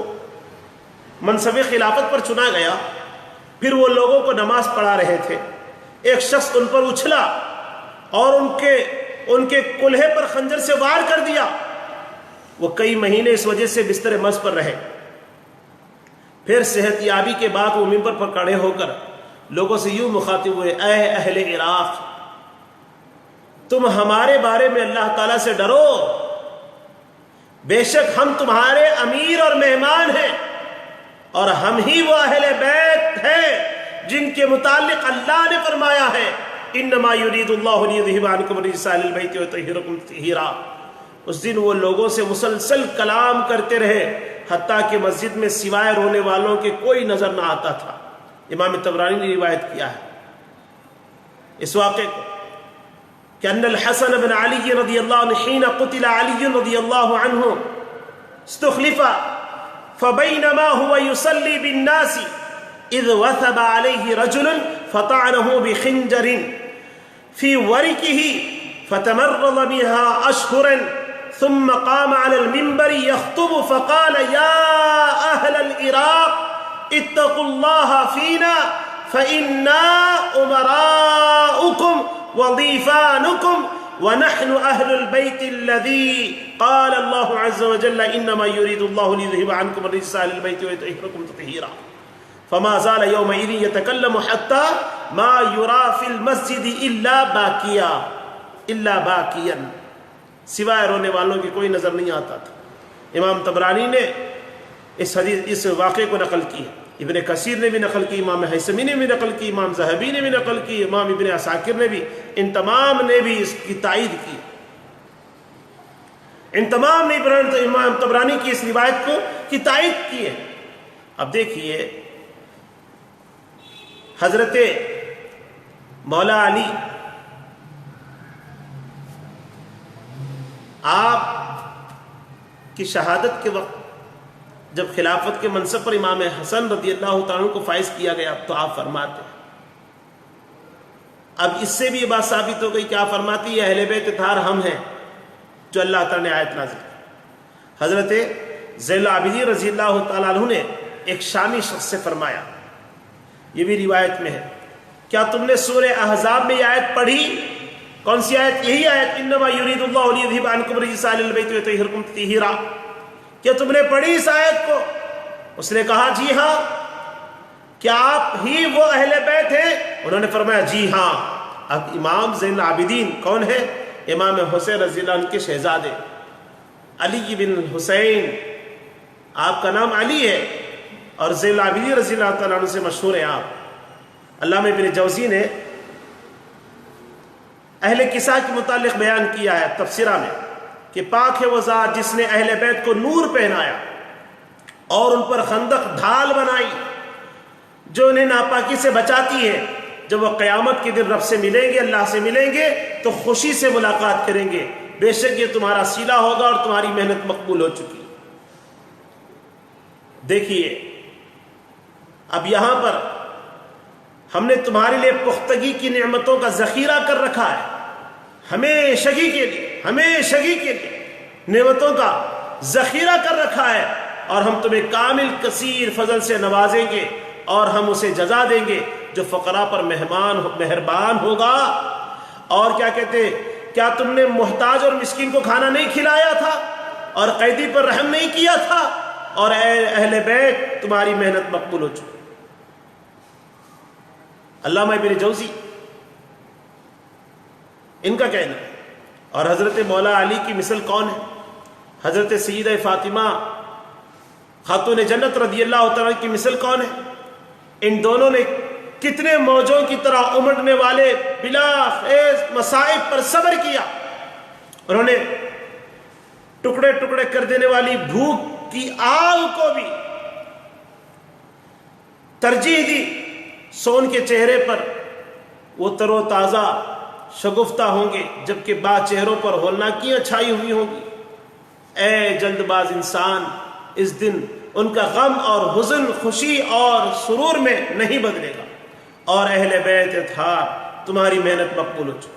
منصب خلافت پر چنا گیا، پھر وہ لوگوں کو نماز پڑھا رہے تھے، ایک شخص ان پر اچھلا اور ان کے کلہے پر خنجر سے وار کر دیا۔ وہ کئی مہینے اس وجہ سے بستر مرض پر رہے۔ پھر صحت یابی کے بعد وہ منبر پر کھڑے ہو کر لوگوں سے یوں مخاطب ہوئے، اے اہل عراق، تم ہمارے بارے میں اللہ تعالیٰ سے ڈرو، بے شک ہم تمہارے امیر اور مہمان ہیں، اور ہم ہی وہ اہل بیت ہیں جن کے متعلق اللہ نے فرمایا ہے انما یرید اللہ لیذھب عنکم الرجس اہل البیت ویطہرکم تطہیرا۔ اس دن وہ لوگوں سے مسلسل کلام کرتے رہے حتیٰ کہ مسجد میں سوائے رونے والوں کے کوئی نظر نہ آتا تھا۔ امام طبرانی نے روایت کیا ہے اس واقعے کو کہ ان الحسن بن علی رضی اللہ عنہ حين قتل علی رضی اللہ عنہ استخلف فبینما هو يصلي بالناس اذ وثب عليه رجل فطعنه بخنجر في وركه فتمرض بها اشهرا ثم قام على المنبر يخطب فقال يا اهل العراق اتقوا الله فينا فإنا أمراؤكم وضيفانكم ونحن أهل البيت الذي قال الله عز وجل إنما يريد الله ليذهب عنكم الرجس أهل البيت ويطهركم تطهيرا فما زال يومئذ يتكلم حتى ما يرى في المسجد إلا باكيا سوائے رونے والوں کی کوئی نظر نہیں آتا تھا۔ امام طبرانی نے اس واقعے کو نقل کی ہے، ابن کثیر نے بھی نقل کی، امام حیثمی نے بھی نقل کی، امام ذہبی نے بھی نقل کی، امام ابن عساکر نے بھی، ان تمام نے بھی اس کی تائید کی، ان تمام نے امام طبرانی کی اس روایت کو کی تائید کی ہے۔ اب دیکھیے حضرت مولا علی آپ کی شہادت کے وقت جب خلافت کے منصب پر امام حسن رضی اللہ تعالیٰ کو فائز کیا گیا تو آپ فرماتے ہیں، اب اس سے بھی یہ بات ثابت ہو گئی کہ آپ فرماتی یہ اہل بیت اطہار ہم ہیں جو اللہ تعالیٰ نے آیت نازل کی۔ حضرت زین العابدین رضی اللہ تعالیٰ عنہ نے ایک شامی شخص سے فرمایا، یہ بھی روایت میں ہے، کیا تم نے سورہ احزاب میں یہ آیت پڑھی؟ کون سی آیت؟ یہی آیت انما یرید اللہ لیذھب عنکم الرجس اہل البیت ویطہرکم تطہیرا۔ کیا تم نے پڑھی اس آیت کو؟ اس نے کہا جی ہاں۔ کیا آپ ہی وہ اہل بیت ہیں؟ انہوں نے فرمایا جی ہاں۔ اب امام زین العابدین کون ہے؟ امام حسین رضی اللہ عنہ کے شہزادے علی بن حسین، آپ کا نام علی ہے اور زین العابدین رضی اللہ تعالیٰ عنہ سے مشہور ہیں آپ۔ علامہ ابن جوزی نے اہل کسا کے متعلق بیان کیا ہے تفسیرہ میں کہ پاک ہے وہ ذات جس نے اہل بیت کو نور پہنایا اور ان پر خندق ڈھال بنائی جو انہیں ناپاکی سے بچاتی ہے۔ جب وہ قیامت کے دن رب سے ملیں گے، اللہ سے ملیں گے تو خوشی سے ملاقات کریں گے، بے شک یہ تمہارا صلہ ہوگا اور تمہاری محنت مقبول ہو چکی۔ دیکھیے اب یہاں پر ہم نے تمہارے لیے پختگی کی نعمتوں کا ذخیرہ کر رکھا ہے، ہمیشگی کے لیے نعمتوں کا ذخیرہ کر رکھا ہے، اور ہم تمہیں کامل کثیر فضل سے نوازیں گے اور ہم اسے جزا دیں گے جو فقراء پر مہربان ہوگا۔ اور کیا کہتے، کیا تم نے محتاج اور مسکین کو کھانا نہیں کھلایا تھا اور قیدی پر رحم نہیں کیا تھا؟ اور اے اہل بیت تمہاری محنت مقبول ہو چکی۔ علامہ ابن جوزی ان کا کہنا ہے۔ اور حضرت مولا علی کی مثل کون ہے؟ حضرت سیدہ فاطمہ خاتون جنت رضی اللہ تعالیٰ کی مثل کون ہے؟ ان دونوں نے کتنے موجوں کی طرح امڑنے والے بلا خیز مصائب پر صبر کیا۔ انہوں نے ٹکڑے ٹکڑے کر دینے والی بھوک کی آگ کو بھی ترجیح دی۔ سون کے چہرے پر وہ تر و تازہ شگفتہ ہوں گے جبکہ بعض چہروں پر ہولناکیاں چھائی ہوئی ہوں گی۔ اے جلد باز انسان، اس دن ان کا غم اور حزن خوشی اور سرور میں نہیں بدلے گا، اور اہل بیت اطہار تمہاری محنت مقبول ہو چکی۔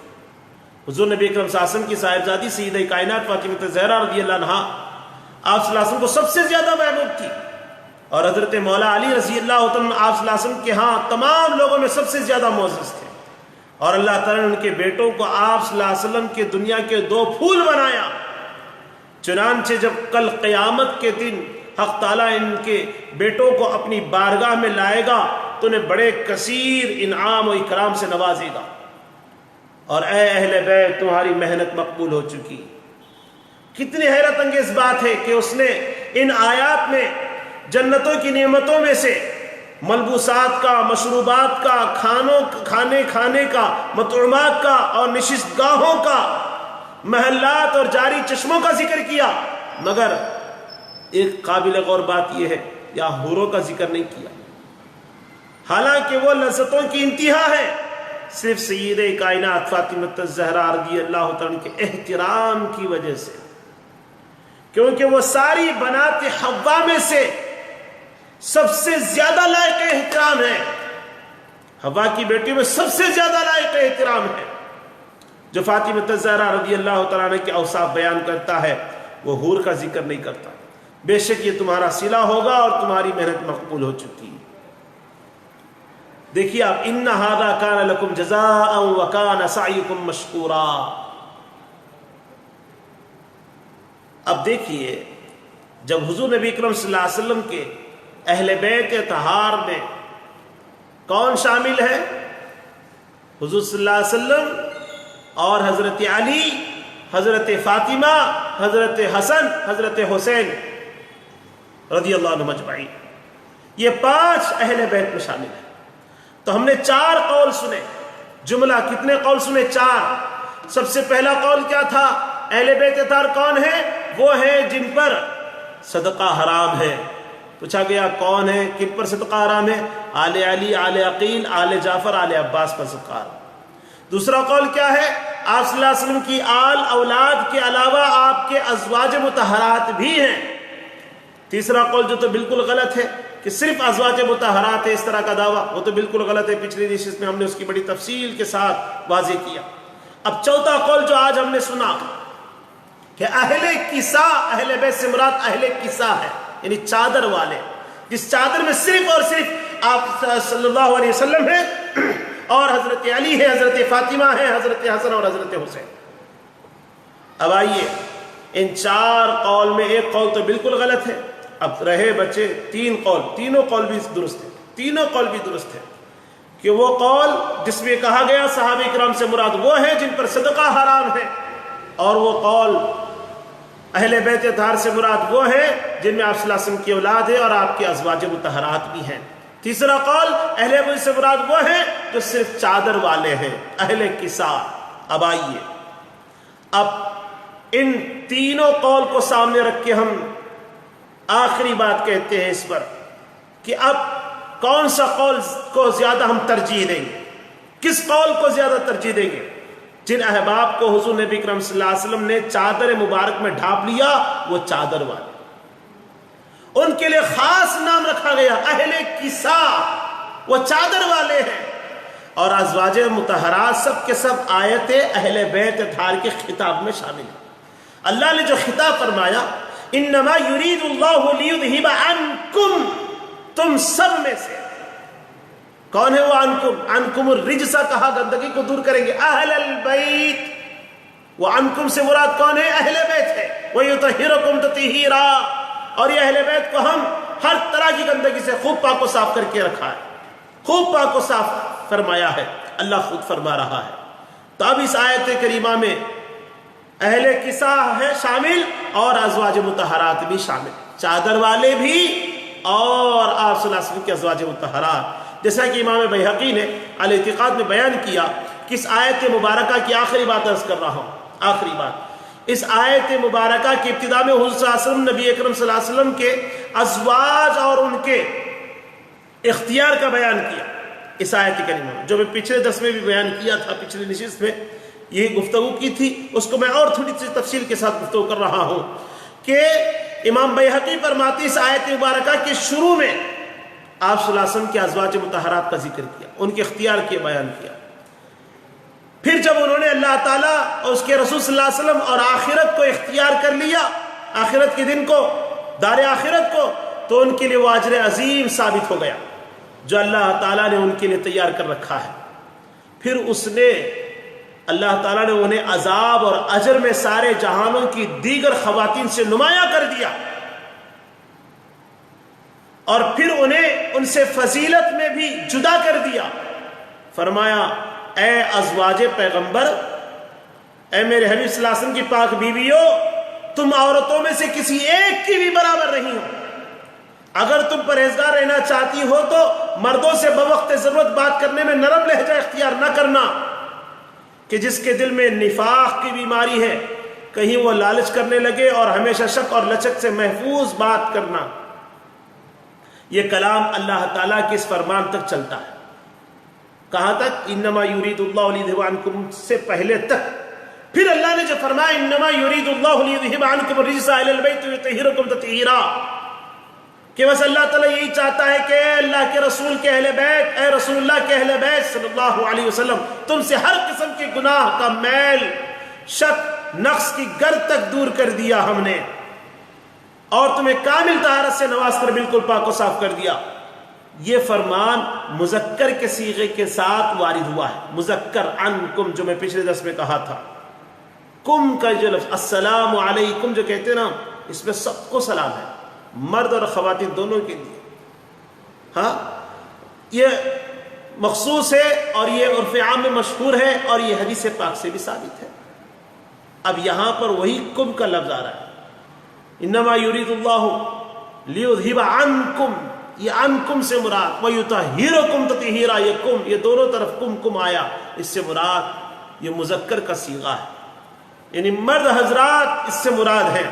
حضور نبی اکرم صلی اللہ علیہ وسلم کی صاحبزادی سیدہ کائنات فاطمہ زہرا رضی اللہ عنہا آپ صلی اللہ علیہ وسلم کو سب سے زیادہ محبوب تھی، اور حضرت مولا علی رضی اللہ عنہ آپ صلی اللہ علیہ وسلم کے ہاں تمام لوگوں میں سب سے زیادہ معزز تھے، اور اللہ تعالیٰ نے ان کے بیٹوں کو آپ صلی اللہ علیہ وسلم کے دنیا کے 2 پھول بنایا۔ چنانچہ جب کل قیامت کے دن حق تعالیٰ ان کے بیٹوں کو اپنی بارگاہ میں لائے گا تو انہیں بڑے کثیر انعام و اکرام سے نوازے گا، اور اے اہل بیت تمہاری محنت مقبول ہو چکی۔ کتنی حیرت انگیز بات ہے کہ اس نے ان آیات میں جنتوں کی نعمتوں میں سے ملبوسات کا، مشروبات کا، کھانے کا، مطعومات کا اور نشست گاہوں کا، محلات اور جاری چشموں کا ذکر کیا، مگر ایک قابل غور بات یہ ہے یا حوروں کا ذکر نہیں کیا، حالانکہ وہ لذتوں کی انتہا ہے، صرف سید کائنات فاطمہ الزہرا رضی اللہ تعالیٰ کے احترام کی وجہ سے، کیونکہ وہ ساری بنات حوا میں سے سب سے زیادہ لائق احترام ہے، حوا کی بیٹی میں سب سے زیادہ لائق احترام ہے۔ جو فاطمہ الزہرا رضی اللہ تعالیٰ عنہ کے اوصاف بیان کرتا ہے وہ حور کا ذکر نہیں کرتا۔ بے شک یہ تمہارا صلہ ہوگا اور تمہاری محنت مقبول ہو چکی۔ دیکھیے آپ، ان ھذا کان لکم جزاء وکان سعیکم مشکورا۔ اب دیکھیے، جب حضور نبی اکرم صلی اللہ علیہ وسلم کے اہل بیت طہار میں کون شامل ہے؟ حضور صلی اللہ علیہ وسلم اور حضرت علی، حضرت فاطمہ، حضرت حسن، حضرت حسین رضی اللہ عنہم اجمعین، یہ 5 اہل بیت میں شامل ہیں۔ تو ہم نے 4 قول سنے، جملہ کتنے قول سنے؟ 4۔ سب سے پہلا قول کیا تھا؟ اہل بیت اطہار کون ہیں؟ وہ ہیں جن پر صدقہ حرام ہے۔ پوچھا گیا کون ہے، کن پر صدقہ حرام ہے؟ آل علی، آل عقیل، آل جعفر، آل عباس پر صدقہ حرام۔ دوسرا قول کیا ہے؟ آپ صلی اللہ علیہ وسلم کی آل اولاد کے علاوہ آپ کے ازواج مطہرات بھی ہیں۔ تیسرا قول جو تو بالکل غلط ہے کہ صرف ازواج مطہرات ہے، اس طرح کا دعویٰ، وہ تو بالکل غلط ہے، پچھلی نشست میں ہم نے اس کی بڑی تفصیل کے ساتھ واضح کیا۔ اب چوتھا قول جو آج ہم نے سنا کہ اہل کسا، اہل بیت سے مراد اہل کسا ہے، یعنی چادر والے، جس چادر میں صرف اور صرف آپ صلی اللہ علیہ وسلم ہیں اور حضرت علی ہے، حضرت فاطمہ ہے، حضرت حسن اور حضرت حسین۔ اب آئیے، ان 4 قول میں ایک قول تو بالکل غلط ہے، اب رہے بچے 3 قول، تینوں قول بھی درست ہیں، تینوں قول بھی درست ہیں، کہ وہ قول جس میں کہا گیا صحابہ کرام سے مراد وہ ہیں جن پر صدقہ حرام ہے، اور وہ قول اہل بیت اطہار سے مراد وہ ہیں جن میں آپ صلی اللہ علیہ وسلم کی اولاد ہے اور آپ کے ازواج مطہرات بھی ہیں۔ تیسرا قول اہل بیت سے مراد وہ ہیں جو صرف چادر والے ہیں، اہل کسا۔ اب آئیے، اب ان تینوں قول کو سامنے رکھ کے ہم آخری بات کہتے ہیں اس پر کہ اب کون سا قول کو زیادہ ہم ترجیح دیں گے، کس قول کو زیادہ ترجیح دیں گے؟ جن احباب کو حضور نبی اکرم صلی اللہ علیہ وسلم نے چادر مبارک میں ڈھانپ لیا وہ چادر والے، ان کے لیے خاص نام رکھا گیا اہل کسا، وہ چادر والے ہیں، اور ازواج مطہرات سب کے سب آیت اہل بیت اطہار کے خطاب میں شامل ہیں۔ اللہ نے جو خطاب فرمایا انما یرید اللہ لیذہب عنکم، تم سب میں سے، کون ہے وہ عنکم؟ عنکم الرجس کہا، گندگی کو دور کریں گے، اہل البیت، وہ عنکم سے مراد کون ہے؟ اہل بیت ہے، ویطہرکم تطہیرا، اور یہ اہل بیت کو ہم ہر طرح کی گندگی سے خوب پاک و صاف کر کے رکھا ہے، خوب پاک و صاف فرمایا ہے، اللہ خود فرما رہا ہے۔ تو اب اس آیت کریمہ میں اہل کسا ہے شامل اور ازواج مطہرات بھی شامل، چادر والے بھی اور آپ صلی اللہ علیہ وسلم کے ازواج مطہرات، جیسا کہ امام بیہقی نے الاعتقاد میں بیان کیا کہ اس آیت مبارکہ کی آخری بات عرض کر رہا ہوں، آخری بات، اس آیت مبارکہ کی ابتدا میں حضور صلی اللہ علیہ وسلم، نبی اکرم صلی اللہ علیہ وسلم کے ازواج اور ان کے اختیار کا بیان کیا اس آیت کریمہ میں، جو میں پچھلے درس میں بھی بیان کیا تھا، پچھلی نشست میں یہ گفتگو کی تھی، اس کو میں اور تھوڑی سی تفصیل کے ساتھ گفتگو کر رہا ہوں کہ امام بیہقی فرماتے اس آیت مبارکہ کے شروع میں آپ صلی اللہ علیہ وسلم کے ازواج مطہرات کا ذکر کیا، ان کے اختیار کے بیان کیا، پھر جب انہوں نے اللہ تعالیٰ اور اس کے رسول صلی اللہ علیہ وسلم اور آخرت کو اختیار کر لیا، آخرت کے دن کو، دار آخرت کو، تو ان کے لیے وہ اجر عظیم ثابت ہو گیا جو اللہ تعالیٰ نے ان کے لیے تیار کر رکھا ہے۔ پھر اس نے اللہ تعالیٰ نے انہیں عذاب اور اجر میں سارے جہانوں کی دیگر خواتین سے نمایاں کر دیا، اور پھر انہیں ان سے فضیلت میں بھی جدا کر دیا۔ فرمایا اے ازواج پیغمبر، اے میرے حبیب صلی اللہ علیہ وسلم کی پاک بیویوں، تم عورتوں میں سے کسی ایک کی بھی برابر نہیں ہو۔ اگر تم پرہیزگار رہنا چاہتی ہو تو مردوں سے بوقت ضرورت بات کرنے میں نرم لہجہ اختیار نہ کرنا، کہ جس کے دل میں نفاق کی بیماری ہے کہیں وہ لالچ کرنے لگے، اور ہمیشہ شک اور لچک سے محفوظ بات کرنا۔ یہ کلام اللہ تعالیٰ کے اس فرمان تک چلتا ہے۔ کہاں تک؟ انما یرید اللہ لیذھب عنکم سے پہلے تک۔ پھر اللہ نے جو فرمایا انما یرید اللہ لیذھب عنکم الرجس اہل البیت ویطہرکم تطہیرا، کہ بس اللہ تعالیٰ یہی چاہتا ہے کہ اے اللہ کے رسول کے اہل بیت، اے رسول اللہ کے اہل بیت صلی اللہ علیہ وسلم، تم سے ہر قسم کے گناہ کا میل، شک، نقص کی گر تک دور کر دیا ہم نے، اور تمہیں کامل طہارت سے نواز کر بالکل پاک و صاف کر دیا۔ یہ فرمان مذکر کے صیغے کے ساتھ وارد ہوا ہے۔ مذکر عنکم، جو میں پچھلے درس میں کہا تھا، کم کا جو لفظ السلام علیکم جو کہتے ہیں نا، اس میں سب کو سلام ہے، مرد اور خواتین دونوں کے لیے۔ ہاں، یہ مخصوص ہے اور یہ عرف عام میں مشہور ہے، اور یہ حدیث پاک سے بھی ثابت ہے۔ اب یہاں پر وہی کم کا لفظ آ رہا ہے، انما یرید اللہ لیذھب عنکم، یہ عنکم سے مراد، ویطہرکم تطہیرا، یہ کم، یہ دونوں طرف کم کم آیا، اس سے مراد یہ مذکر کا صیغہ ہے، یعنی مرد حضرات اس سے مراد ہیں۔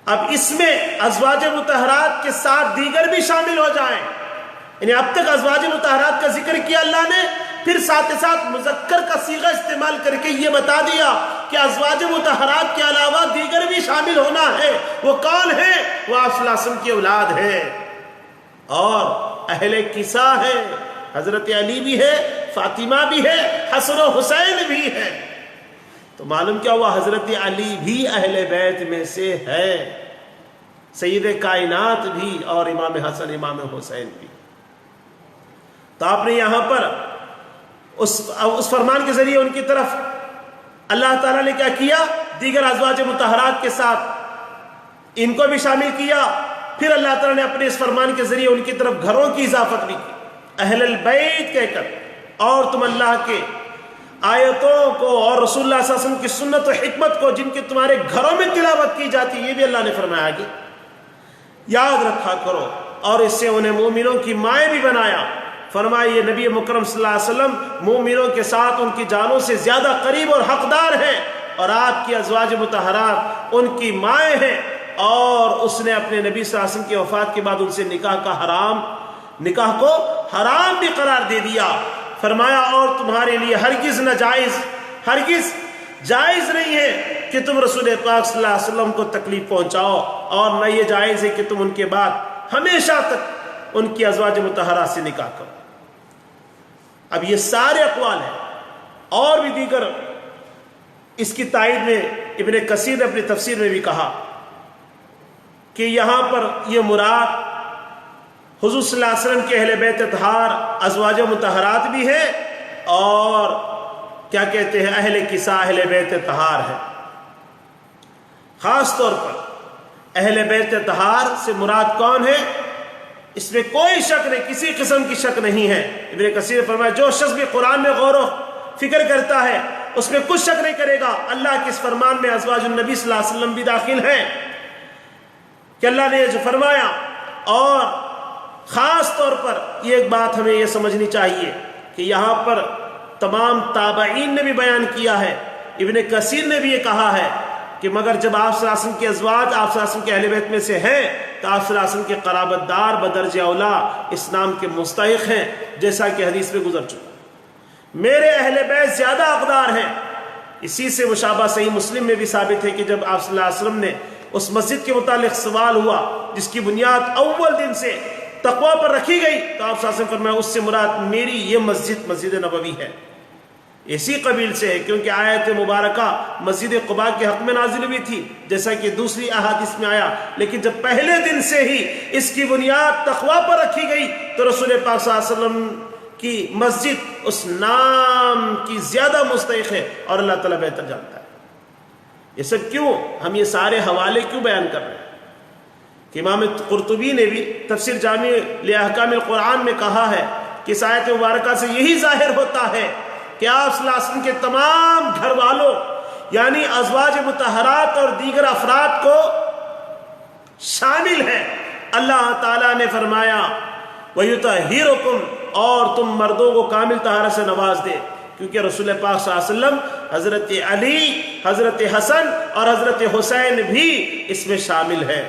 اب اس میں ازواج مطہرات کے ساتھ دیگر بھی شامل ہو جائیں، یعنی اب تک ازواج مطہرات کا ذکر کیا اللہ نے، پھر ساتھ ساتھ مذکر کا صیغہ استعمال کر کے یہ بتا دیا کہ ازواج مطہرات کے علاوہ دیگر بھی شامل ہونا ہے۔ وہ کون ہے؟ وہ آپ صلی اللہ علیہ وسلم کی اولاد ہے، اور اہل کسا ہے، حضرت علی بھی ہے، فاطمہ بھی ہے، حسن و حسین بھی ہے۔ تو معلوم کیا ہوا؟ حضرت علی بھی اہل بیت میں سے ہے، سید کائنات بھی، اور امام حسن امام حسین بھی۔ تو آپ نے یہاں پر اس فرمان کے ذریعے ان کی طرف اللہ تعالیٰ نے کیا کیا؟ دیگر ازواج مطہرات کے ساتھ ان کو بھی شامل کیا۔ پھر اللہ تعالیٰ نے اپنے اس فرمان کے ذریعے ان کی طرف گھروں کی اضافت بھی کی، اہل البیت کہہ کر، اور تم اللہ کے آیتوں کو اور رسول اللہ صلی اللہ علیہ وسلم کی سنت و حکمت کو جن کے تمہارے گھروں میں تلاوت کی جاتی ہے، یہ بھی اللہ نے فرمایا کہ یاد رکھا کرو، اور اس سے انہیں مومنوں کی مائیں بھی بنایا۔ فرمایا یہ نبی مکرم صلی اللہ علیہ وسلم مومنوں کے ساتھ ان کی جانوں سے زیادہ قریب اور حقدار ہیں، اور آپ کی ازواج مطہرات ان کی مائیں ہیں، اور اس نے اپنے نبی صلی اللہ علیہ وسلم کی وفات کے بعد ان سے نکاح کو حرام بھی قرار دے دیا۔ فرمایا اور تمہارے لیے ہرگز جائز نہیں ہے کہ تم رسول پاک صلی اللہ علیہ وسلم کو تکلیف پہنچاؤ، اور نہ یہ جائز ہے کہ تم ان کے بعد ہمیشہ تک ان کی ازواج مطہرات سے نکاح کرو۔ اب یہ سارے اقوال ہیں، اور بھی دیگر اس کی تائید میں ابن کثیر نے اپنی تفسیر میں بھی کہا کہ یہاں پر یہ مراد حضور صلی اللہ علیہ وسلم کے اہل بیت اطہار ازواج مطہرات بھی ہے، اور کیا کہتے ہیں اہل کسا اہل بیت اطہار ہے۔ خاص طور پر اہل بیت اطہار سے مراد کون ہے؟ اس میں کوئی شک نہیں، کسی قسم کی شک نہیں ہے۔ ابن کثیر نے فرمایا جو شخص بھی قرآن میں غور و فکر کرتا ہے اس میں کچھ شک نہیں کرے گا، اللہ کے اس فرمان میں ازواج النبی صلی اللہ علیہ وسلم بھی داخل ہیں، کہ اللہ نے یہ جو فرمایا۔ اور خاص طور پر یہ ایک بات ہمیں یہ سمجھنی چاہیے کہ یہاں پر تمام تابعین نے بھی بیان کیا ہے، ابن کثیر نے بھی یہ کہا ہے کہ مگر جب آپ صلی اللہ علیہ وسلم کی ازواج آپ صلی اللہ علیہ وسلم کے اہل بیت میں سے ہیں تو آپ صلی اللہ علیہ وسلم کے قرابت دار بدرجہ اولا اس نام کے مستحق ہیں، جیسا کہ حدیث میں گزر چکا۔ میرے اہل بیت زیادہ حقدار ہیں۔ اسی سے مشابہ صحیح مسلم میں بھی ثابت ہے کہ جب آپ صلی اللہ علیہ وسلم نے اس مسجد کے متعلق سوال ہوا جس کی بنیاد اول دن سے تقوی پر رکھی گئی، تو آپ صلی اللہ علیہ وسلم فرمایا اس سے مراد میری یہ مسجد نبوی ہے، اسی قبیل سے ہے، کیونکہ آیت مبارکہ مسجد قباء کے حق میں نازل ہوئی تھی جیسا کہ دوسری احادیث میں آیا، لیکن جب پہلے دن سے ہی اس کی بنیاد تقویٰ پر رکھی گئی تو رسول پاک صلی اللہ علیہ وسلم کی مسجد اس نام کی زیادہ مستحق ہے، اور اللہ تعالیٰ بہتر جانتا ہے۔ یہ سب کیوں، ہم یہ سارے حوالے کیوں بیان کر رہے ہیں؟ کہ امام قرطبی نے بھی تفسیر جامع لاحکام القرآن میں کہا ہے کہ اس آیت مبارکہ سے یہی ظاہر ہوتا ہے کہ آپ صلی اللہ علیہ وسلم کے تمام گھر والوں یعنی ازواج مطہرات اور دیگر افراد کو شامل ہے۔ اللہ تعالیٰ نے فرمایا وَيُطَهِّرُكُمْ، اور تم مردوں کو کامل طہارت سے نواز دے، کیونکہ رسول پاک صلی اللہ علیہ وسلم، حضرت علی، حضرت حسن اور حضرت حسین بھی اس میں شامل ہے۔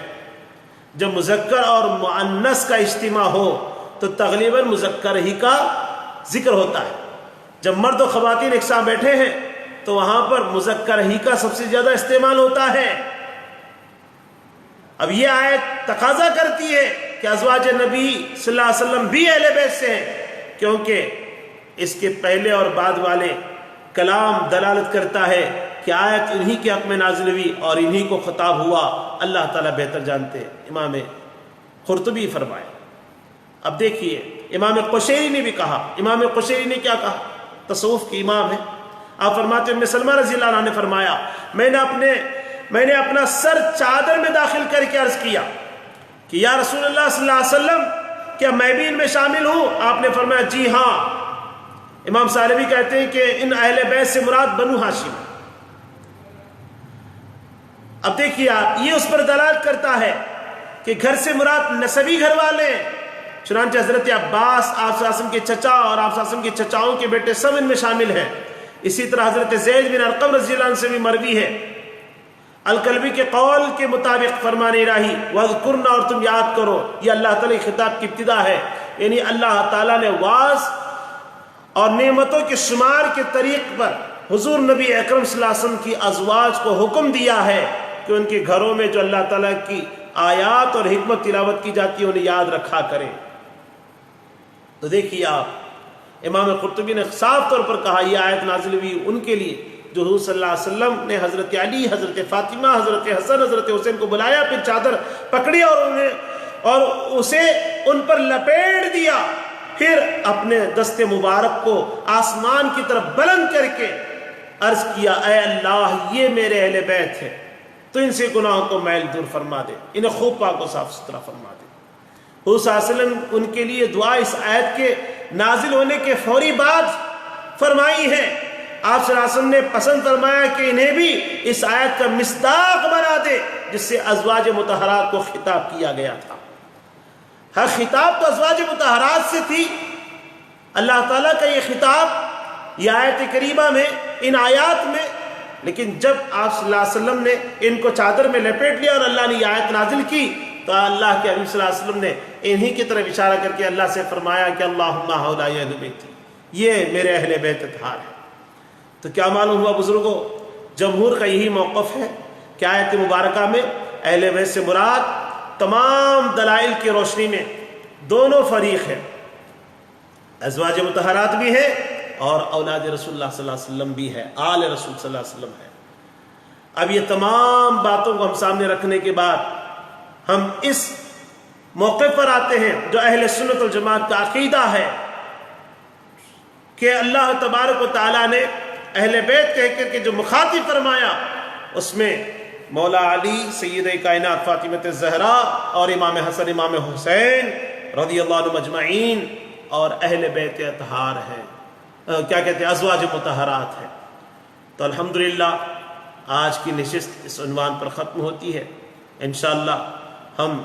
جب مذکر اور مؤنث کا اجتماع ہو تو تغلیباً مذکر ہی کا ذکر ہوتا ہے۔ جب مرد و خواتین ایک ساتھ بیٹھے ہیں تو وہاں پر مذکر ہی کا سب سے زیادہ استعمال ہوتا ہے۔ اب یہ آیت تقاضا کرتی ہے کہ ازواج نبی صلی اللہ علیہ وسلم بھی اہل بیت سے ہیں، کیونکہ اس کے پہلے اور بعد والے کلام دلالت کرتا ہے کہ آیت انہی کے حق میں نازل ہوئی اور انہی کو خطاب ہوا، اللہ تعالیٰ بہتر جانتے۔ امام قرطبی فرمائے۔ اب دیکھیے امام قشیری نے بھی کہا۔ امام قشیری نے کیا کہا؟ تصوف کی امام ہے۔ آپ فرماتے ہیں ام سلمہ رضی اللہ عنہ نے فرمایا میں نے اپنا سر چادر میں داخل کر کے عرض کیا کہ یا رسول اللہ صلی اللہ علیہ وسلم کیا میں بھی ان میں شامل ہوں؟ آپ نے فرمایا جی ہاں۔ امام سالبی کہتے ہیں کہ ان اہل بیت سے مراد بنو ہاشم۔ اب دیکھیے آپ، یہ اس پر دلالت کرتا ہے کہ گھر سے مراد نسبی گھر والے ہیں۔ چنانچہ حضرت عباس آپ صلی اللہ علیہ وسلم کے چچا اور آپ صلی اللہ علیہ وسلم کے چچاؤں کے بیٹے سب ان میں شامل ہیں۔ اسی طرح حضرت زید بن ارقم رضی اللہ عنہ سے بھی مروی ہے۔ الکلبی کے قول کے مطابق فرمان الہی وَاذْكُرْنَا، اور تم یاد کرو، یہ اللہ تعالیٰ کی خطاب کی ابتدا ہے، یعنی اللہ تعالیٰ نے واز اور نعمتوں کے شمار کے طریق پر حضور نبی اکرم صلی اللہ علیہ وسلم کی ازواج کو حکم دیا ہے کہ ان کے گھروں میں جو اللہ تعالیٰ کی آیات اور حکمت تلاوت کی جاتی ہے انہیں یاد رکھا کریں۔ تو دیکھیے آپ، امام قرطبی نے صاف طور پر کہا یہ آیت نازل ہوئی ان کے لیے جو حضور صلی اللہ علیہ وسلم نے حضرت علی، حضرت فاطمہ، حضرت حسن، حضرت حسین کو بلایا، پھر چادر پکڑی اور اسے ان پر لپیٹ دیا، پھر اپنے دست مبارک کو آسمان کی طرف بلند کر کے عرض کیا اے اللہ یہ میرے اہل بیت ہے، تو ان سے گناہوں کو میل دور فرما دے، انہیں خوب پاک و صاف ستھرا فرما دے۔ حضور صلی اللہ علیہ وسلم ان کے لیے دعا اس آیت کے نازل ہونے کے فوری بعد فرمائی ہے۔ آپ صلی اللہ علیہ وسلم نے پسند فرمایا کہ انہیں بھی اس آیت کا مصداق بنا دے جس سے ازواج مطہرات کو خطاب کیا گیا تھا۔ ہر خطاب تو ازواج مطہرات سے تھی، اللہ تعالیٰ کا یہ خطاب یہ آیت کریمہ میں، ان آیات میں، لیکن جب آپ صلی اللہ علیہ وسلم نے ان کو چادر میں لپیٹ لیا اور اللہ نے یہ آیت نازل کی تو اللہ کے حبیب صلی اللہ علیہ وسلم نے انہی کی طرف اشارہ کر کے اللہ سے فرمایا کہ اللہم ہؤلاء اہل بیتی، یہ میرے اہل بیت اطہار ہے۔ تو کیا معلوم ہوا بزرگوں، جمہور کا یہی موقف ہے کہ آیت مبارکہ میں اہل بیت سے مراد تمام دلائل کی روشنی میں دونوں فریق ہیں، ازواج مطہرات بھی ہیں اور اولاد رسول اللہ صلی اللہ علیہ وسلم بھی ہے، آل رسول صلی اللہ علیہ وسلم ہے۔ اب یہ تمام باتوں کو ہم سامنے رکھنے کے بعد ہم اس موقع پر آتے ہیں جو اہل سنت والجماعت کا عقیدہ ہے کہ اللہ تبارک و تعالیٰ نے اہل بیت کہہ کر کے جو مخاطب فرمایا اس میں مولا علی، سید کائنات فاطمہ الزہرا اور امام حسن امام حسین رضی اللہ عنہم اجمعین اور اہل بیت اطہار ہیں، کیا کہتے ہیں، ازواج مطہرات ہیں۔ تو الحمدللہ آج کی نشست اس عنوان پر ختم ہوتی ہے۔ انشاءاللہ ہم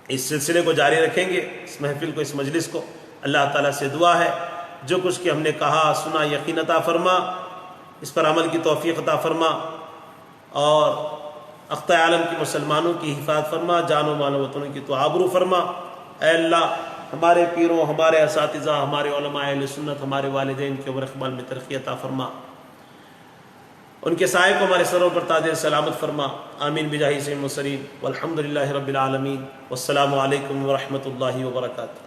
اس سلسلے کو جاری رکھیں گے، اس محفل کو، اس مجلس کو۔ اللہ تعالیٰ سے دعا ہے جو کچھ کہ ہم نے کہا سنا یقین عطا فرما، اس پر عمل کی توفیق عطا فرما اور اقطاع عالم کی مسلمانوں کی حفاظت فرما، جان و مال و وطنوں کی تو آبرو فرما۔ اے اللہ ہمارے پیروں، ہمارے اساتذہ، ہمارے علماء اہل سنت، ہمارے والدین کے عمر اقبال میں ترقی عطا فرما، ان کے سائے کو ہمارے سروں پر تاج سلامت فرما۔ آمین بجاہ سید المرسلین والحمد للہ رب العالمین، والسلام علیکم ورحمۃ اللہ وبرکاتہ۔